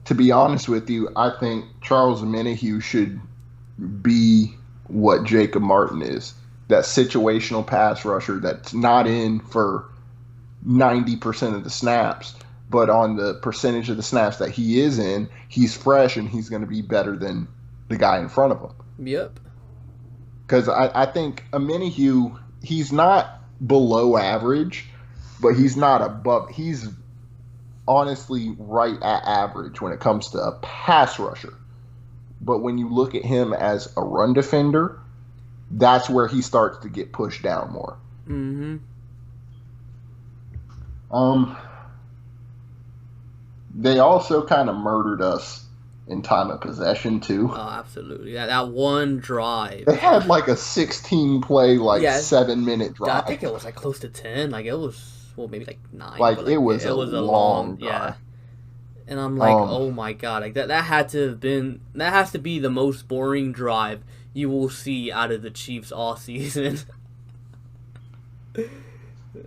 [SPEAKER 2] To be honest with you, I think Charles Omenihu should be what Jacob Martin is. That situational pass rusher that's not in for 90% of the snaps, but on the percentage of the snaps that he is in, he's fresh and he's going to be better than the guy in front of him.
[SPEAKER 1] Yep.
[SPEAKER 2] Because I think Omenihu, he's not below average, but he's not above. He's honestly right at average when it comes to a pass rusher. But when you look at him as a run defender, that's where he starts to get pushed down more.
[SPEAKER 1] Mm-hmm.
[SPEAKER 2] They also kind of murdered us in time of possession, too.
[SPEAKER 1] Oh, absolutely. That one drive.
[SPEAKER 2] They had like a 16-play, 7-minute drive.
[SPEAKER 1] I think it was like close to 10. Like it was, maybe like 9.
[SPEAKER 2] It was a long drive.
[SPEAKER 1] Yeah. And I'm like, oh my God. Like that has to be the most boring drive you will see out of the Chiefs all season.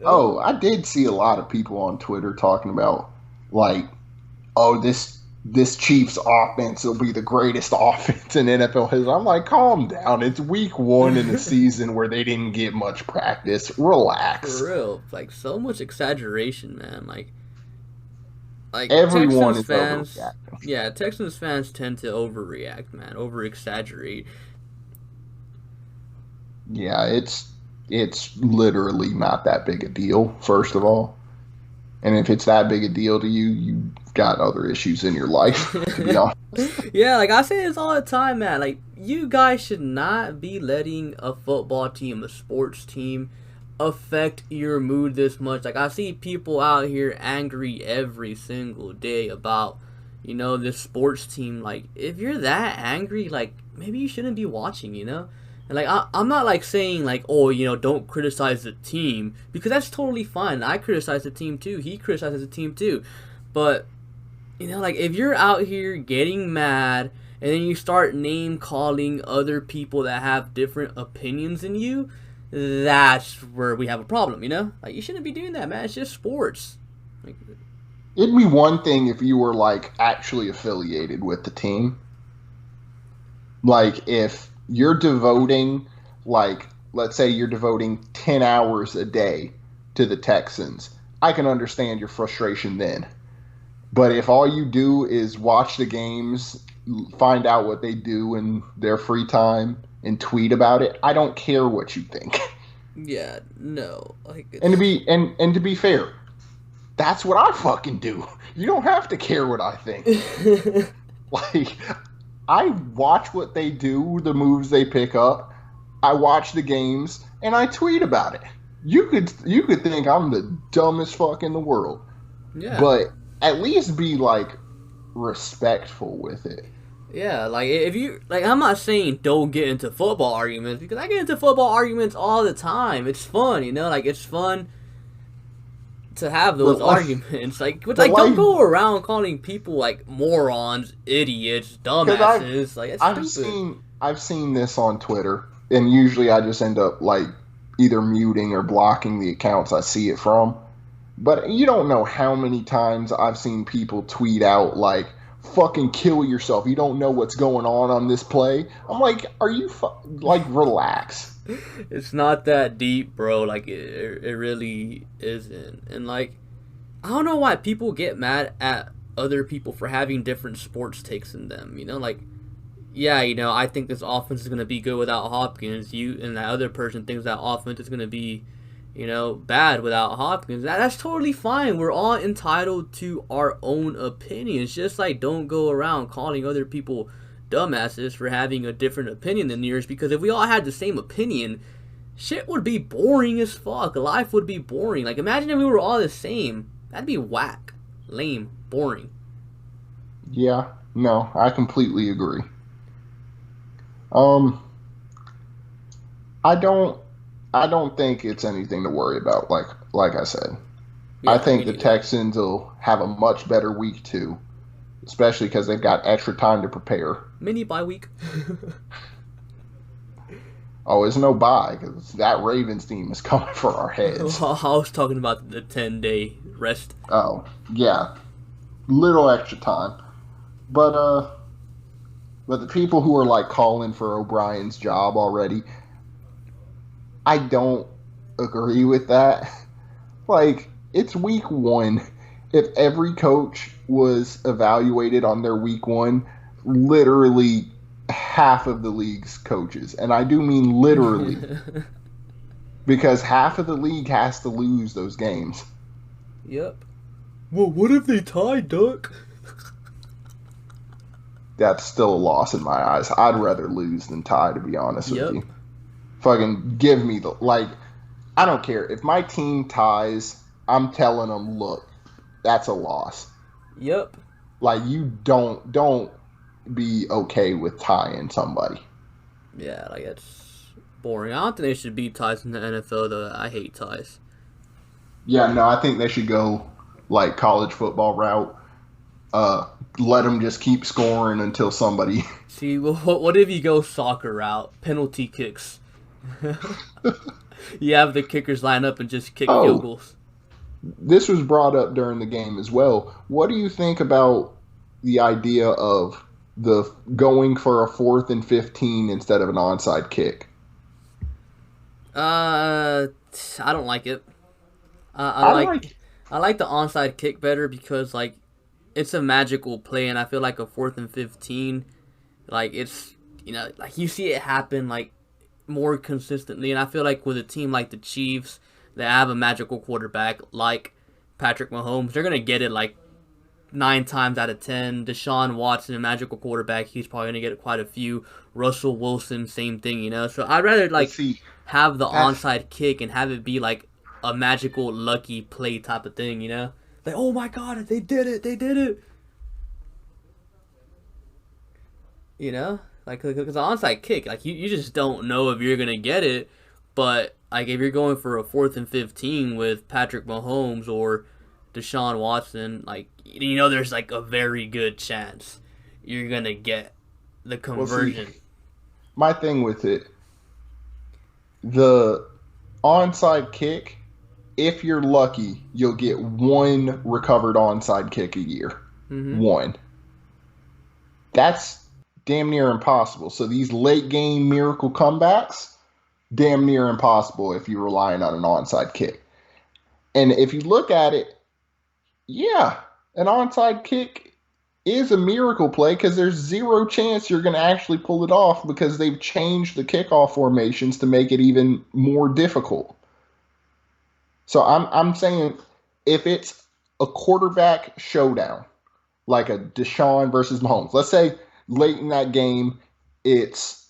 [SPEAKER 2] Oh, I did see a lot of people on Twitter talking about, this Chiefs offense will be the greatest offense in NFL history. I'm like, calm down. It's week 1 in the season where they didn't get much practice. Relax.
[SPEAKER 1] For real. Like, so much exaggeration, man. Like
[SPEAKER 2] everyone
[SPEAKER 1] Texans
[SPEAKER 2] is
[SPEAKER 1] fans,
[SPEAKER 2] overreacting.
[SPEAKER 1] Yeah, Texans fans tend to overreact, man. Over-exaggerate.
[SPEAKER 2] Yeah, it's literally not that big a deal, first of all. And if it's that big a deal to you, you've got other issues in your life, to be honest.
[SPEAKER 1] Yeah, like I say this all the time, man. Like, you guys should not be letting a football team, a sports team, affect your mood this much. Like, I see people out here angry every single day about, this sports team. Like, if you're that angry, like, maybe you shouldn't be watching, And, like, I'm not, like, saying, like, oh, don't criticize the team, because that's totally fine. I criticize the team, too. He criticizes the team, too. But like, if you're out here getting mad and then you start name calling other people that have different opinions than you, that's where we have a problem, Like, you shouldn't be doing that, man. It's just sports. Like,
[SPEAKER 2] It'd be one thing if you were like actually affiliated with the team. Like if you're devoting, like, let's say you're devoting 10 hours a day to the Texans, I can understand your frustration then. But if all you do is watch the games, find out what they do in their free time, and tweet about it, I don't care what you think.
[SPEAKER 1] yeah, no. Like,
[SPEAKER 2] And to be fair, that's what I fucking do. You don't have to care what I think. Like, I watch what they do, the moves they pick up. I watch the games, and I tweet about it. You could think I'm the dumbest fuck in the world.
[SPEAKER 1] Yeah.
[SPEAKER 2] But at least be like respectful with it.
[SPEAKER 1] Yeah, like, if you, like, I'm not saying don't get into football arguments, because I get into football arguments all the time. It's fun, like, it's fun to have those arguments. Like, don't go around calling people, like, morons, idiots, dumbasses. Like, it's stupid.
[SPEAKER 2] I've seen this on Twitter, and usually I just end up, like, either muting or blocking the accounts I see it from. But you don't know how many times I've seen people tweet out, like, fucking kill yourself. You don't know what's going on this play. I'm like, are you like, relax.
[SPEAKER 1] It's not that deep, bro. Like, it really isn't. And, like, I don't know why people get mad at other people for having different sports takes than them. Like, yeah, I think this offense is going to be good without Hopkins. You and that other person thinks that offense is going to be, bad without Hopkins. That's totally fine. We're all entitled to our own opinions. Just, like, don't go around calling other people dumbasses for having a different opinion than yours, because if we all had the same opinion, shit would be boring as fuck. Life would be boring. Like, imagine if we were all the same. That'd be whack, lame, boring.
[SPEAKER 2] Yeah, no, I completely agree. I don't think it's anything to worry about. Like I said,
[SPEAKER 1] Yeah,
[SPEAKER 2] I think the Texans will have a much better week 2, especially because they've got extra time to prepare.
[SPEAKER 1] Mini bye week.
[SPEAKER 2] Oh, it's no bye, because that Ravens team is coming for our heads.
[SPEAKER 1] I was talking about the 10-day rest.
[SPEAKER 2] Oh, yeah. Little extra time. But the people who are, like, calling for O'Brien's job already, I don't agree with that. Like, it's week 1. If every coach was evaluated on their week 1, literally half of the league's coaches, and I do mean literally, because half of the league has to lose those games.
[SPEAKER 1] Yep. Well, what if they tie, Duck?
[SPEAKER 2] That's still a loss in my eyes. I'd rather lose than tie, to be honest with you. Fucking give me I don't care. If my team ties, I'm telling them, look, that's a loss.
[SPEAKER 1] Yep.
[SPEAKER 2] Like, you don't be okay with tying somebody.
[SPEAKER 1] Yeah, like, it's boring. I don't think they should be ties in the NFL, though. I hate ties.
[SPEAKER 2] Yeah, no, I think they should go, like, college football route. Let them just keep scoring until somebody...
[SPEAKER 1] See, what if you go soccer route? Penalty kicks. You have the kickers line up and just kick field goals.
[SPEAKER 2] This was brought up during the game as well. What do you think about the idea of the going for a 4th and 15 instead of an onside kick?
[SPEAKER 1] I don't like it. I like the onside kick better, because, like, it's a magical play, and I feel like a 4th and 15, like, it's, like, you see it happen, like, more consistently, and I feel like with a team like the Chiefs, they have a magical quarterback like Patrick Mahomes. They're gonna get it like 9 times out of 10. Deshaun Watson, a magical quarterback, he's probably gonna get quite a few. Russell Wilson, same thing, you know. So I'd rather like have the onside kick and have it be like a magical lucky play type of thing, you know. Like, oh my God, they did it, they did it. You know, like because the onside kick, like you just don't know if you're gonna get it. But like if you're going for a 4th and 15 with Patrick Mahomes or Deshaun Watson, like you know, there's like a very good chance you're gonna get the conversion.
[SPEAKER 2] Well, see, my thing with it, the onside kick, if you're lucky, you'll get 1 recovered onside kick a year.
[SPEAKER 1] Mm-hmm.
[SPEAKER 2] 1. That's damn near impossible. So these late game miracle comebacks, damn near impossible if you're relying on an onside kick. And if you look at it, yeah, an onside kick is a miracle play because there's 0 chance you're going to actually pull it off because they've changed the kickoff formations to make it even more difficult. So I'm saying if it's a quarterback showdown, like a Deshaun versus Mahomes, let's say late in that game, it's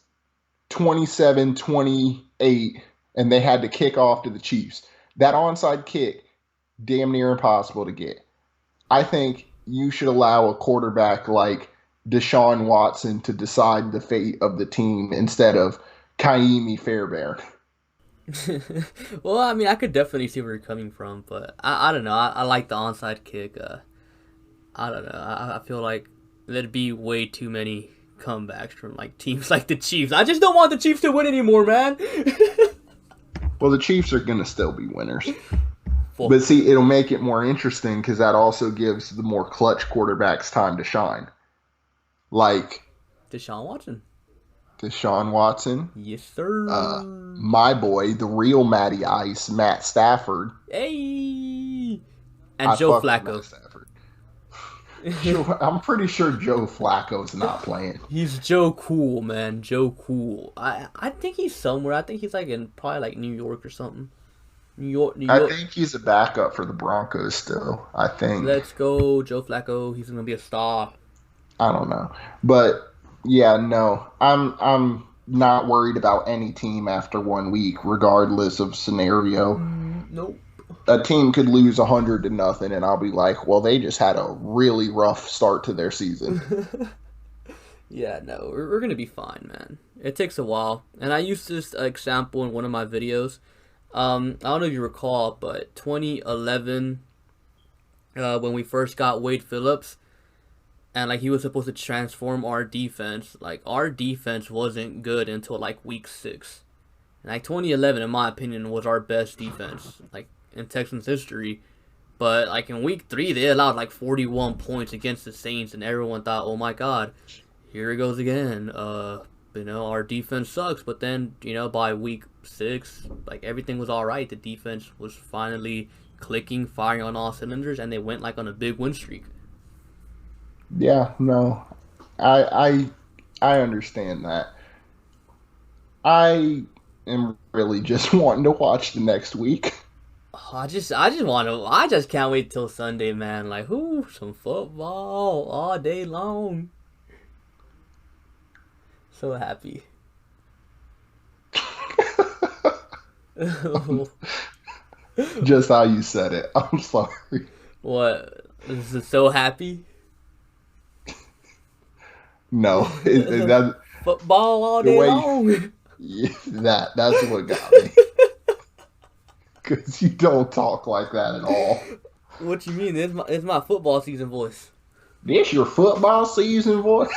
[SPEAKER 2] 27-28, and they had to kick off to the Chiefs. That onside kick, damn near impossible to get. I think you should allow a quarterback like Deshaun Watson to decide the fate of the team instead of Kaimi Fairbairn.
[SPEAKER 1] Well, I mean, I could definitely see where you're coming from, but I don't know. I like the onside kick. I don't know. I feel like there'd be way too many comebacks from like teams like the Chiefs. I just don't want the Chiefs to win anymore, man.
[SPEAKER 2] Well, the Chiefs are going to still be winners. But see, it'll make it more interesting because that also gives the more clutch quarterbacks time to shine. Like
[SPEAKER 1] Deshaun
[SPEAKER 2] Watson.
[SPEAKER 1] Yes, sir.
[SPEAKER 2] My boy, the real Matty Ice, Matt Stafford.
[SPEAKER 1] Hey. And Joe Flacco.
[SPEAKER 2] I'm pretty sure Joe Flacco's not playing.
[SPEAKER 1] He's Joe Cool, man. Joe Cool. I think he's somewhere. I think he's like in probably like New York or something. New York.
[SPEAKER 2] I think he's a backup for the Broncos still. I think.
[SPEAKER 1] Let's go, Joe Flacco. He's gonna be a star.
[SPEAKER 2] I don't know, but yeah, no, I'm not worried about any team after 1 week, regardless of scenario.
[SPEAKER 1] Nope.
[SPEAKER 2] A team could lose 100-0, and I'll be like, well, they just had a really rough start to their season.
[SPEAKER 1] Yeah, no, we're gonna be fine, man. It takes a while, and I used this example in one of my videos. I don't know if you recall, but 2011, when we first got Wade Phillips, and like he was supposed to transform our defense. Like our defense wasn't good until like week 6. And like 2011, in my opinion, was our best defense like in Texans history. But like in week 3, they allowed like 41 points against the Saints, and everyone thought, "Oh my God, here it goes again." You know, our defense sucks. But then, you know, by week 6, like everything was all right. The defense was finally clicking, firing on all cylinders, and they went like on a big win streak.
[SPEAKER 2] Yeah, no, I understand that. I am really just wanting to watch the next week.
[SPEAKER 1] I just can't wait till Sunday, man. Like, some football all day long. So happy.
[SPEAKER 2] Just how you said it. I'm sorry.
[SPEAKER 1] What? Is it so happy?
[SPEAKER 2] No, that
[SPEAKER 1] football all day long.
[SPEAKER 2] Yeah, that's what got me. Because you don't talk like that at all.
[SPEAKER 1] What you mean? It's my football season voice.
[SPEAKER 2] This your football season voice?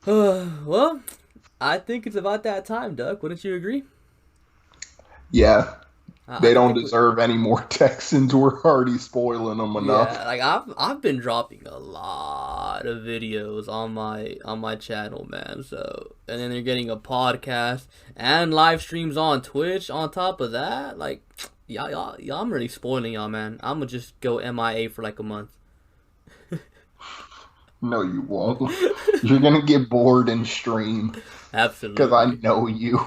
[SPEAKER 1] Oh man. Well, I think it's about that time, Duck. Wouldn't you agree?
[SPEAKER 2] Yeah. They don't deserve any more Texans. We're already spoiling them enough.
[SPEAKER 1] Yeah, like I've been dropping a lot of videos on my channel, man. So, and then they're getting a podcast and live streams on Twitch on top of that. Like, y'all, I'm really spoiling y'all, man. I'm gonna just go MIA for like a month.
[SPEAKER 2] No, you won't. You're gonna get bored and stream.
[SPEAKER 1] Absolutely.
[SPEAKER 2] Because I know you.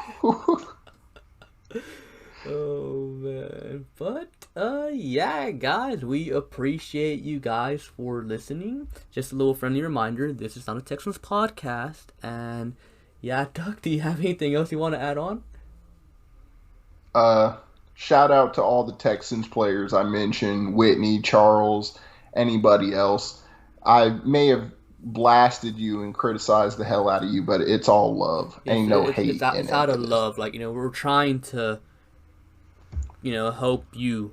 [SPEAKER 1] Oh man. But yeah, guys, we appreciate you guys for listening. Just a little friendly reminder, this is not a Texans podcast. And yeah, Doug, do you have anything else you want to add on?
[SPEAKER 2] Shout out to all the Texans players I mentioned, Whitney, Charles, anybody else. I may have blasted you and criticized the hell out of you, but it's all love. Ain't no hate.
[SPEAKER 1] It's out of love. Like, we're trying to, help you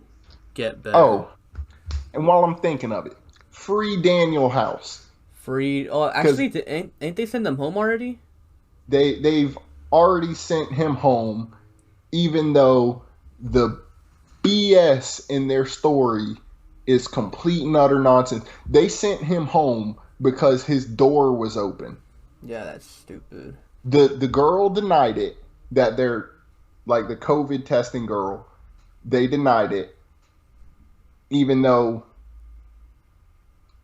[SPEAKER 1] get better.
[SPEAKER 2] Oh, and while I'm thinking of it, free Daniel House.
[SPEAKER 1] Free. Oh, actually, ain't they send them home already?
[SPEAKER 2] They've already sent him home, even though the BS in their story is complete and utter nonsense. They sent him home because his door was open.
[SPEAKER 1] Yeah, that's stupid.
[SPEAKER 2] The girl denied it, that they're like the COVID testing girl. They denied it, even though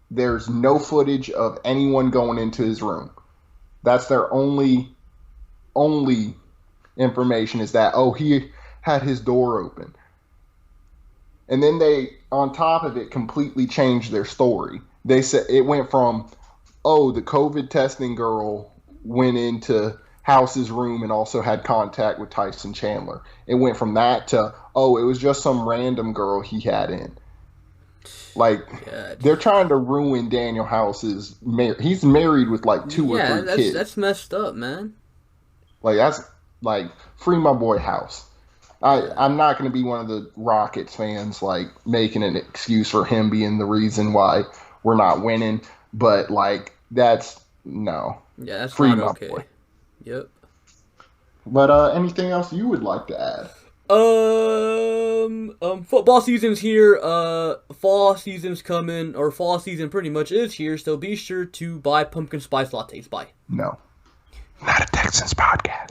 [SPEAKER 2] there's no footage of anyone going into his room. That's their only information, is that, he had his door open. And then they, on top of it, completely changed their story. They said it went from, the COVID testing girl went into House's room and also had contact with Tyson Chandler. It went from that to, it was just some random girl he had in. Like, they're trying to ruin Daniel House's marriage. He's married with like 2 or 3 kids.
[SPEAKER 1] That's messed up, man.
[SPEAKER 2] Like, that's like, free my boy House. I'm not going to be one of the Rockets fans, like, making an excuse for him being the reason why we're not winning. But, like, no.
[SPEAKER 1] Yeah, that's
[SPEAKER 2] free
[SPEAKER 1] not
[SPEAKER 2] my
[SPEAKER 1] okay.
[SPEAKER 2] boy.
[SPEAKER 1] Yep.
[SPEAKER 2] But anything else you would like to add?
[SPEAKER 1] Football season's here. Fall season's coming, or fall season pretty much is here. So be sure to buy pumpkin spice lattes. Bye.
[SPEAKER 2] No, not a Texans podcast.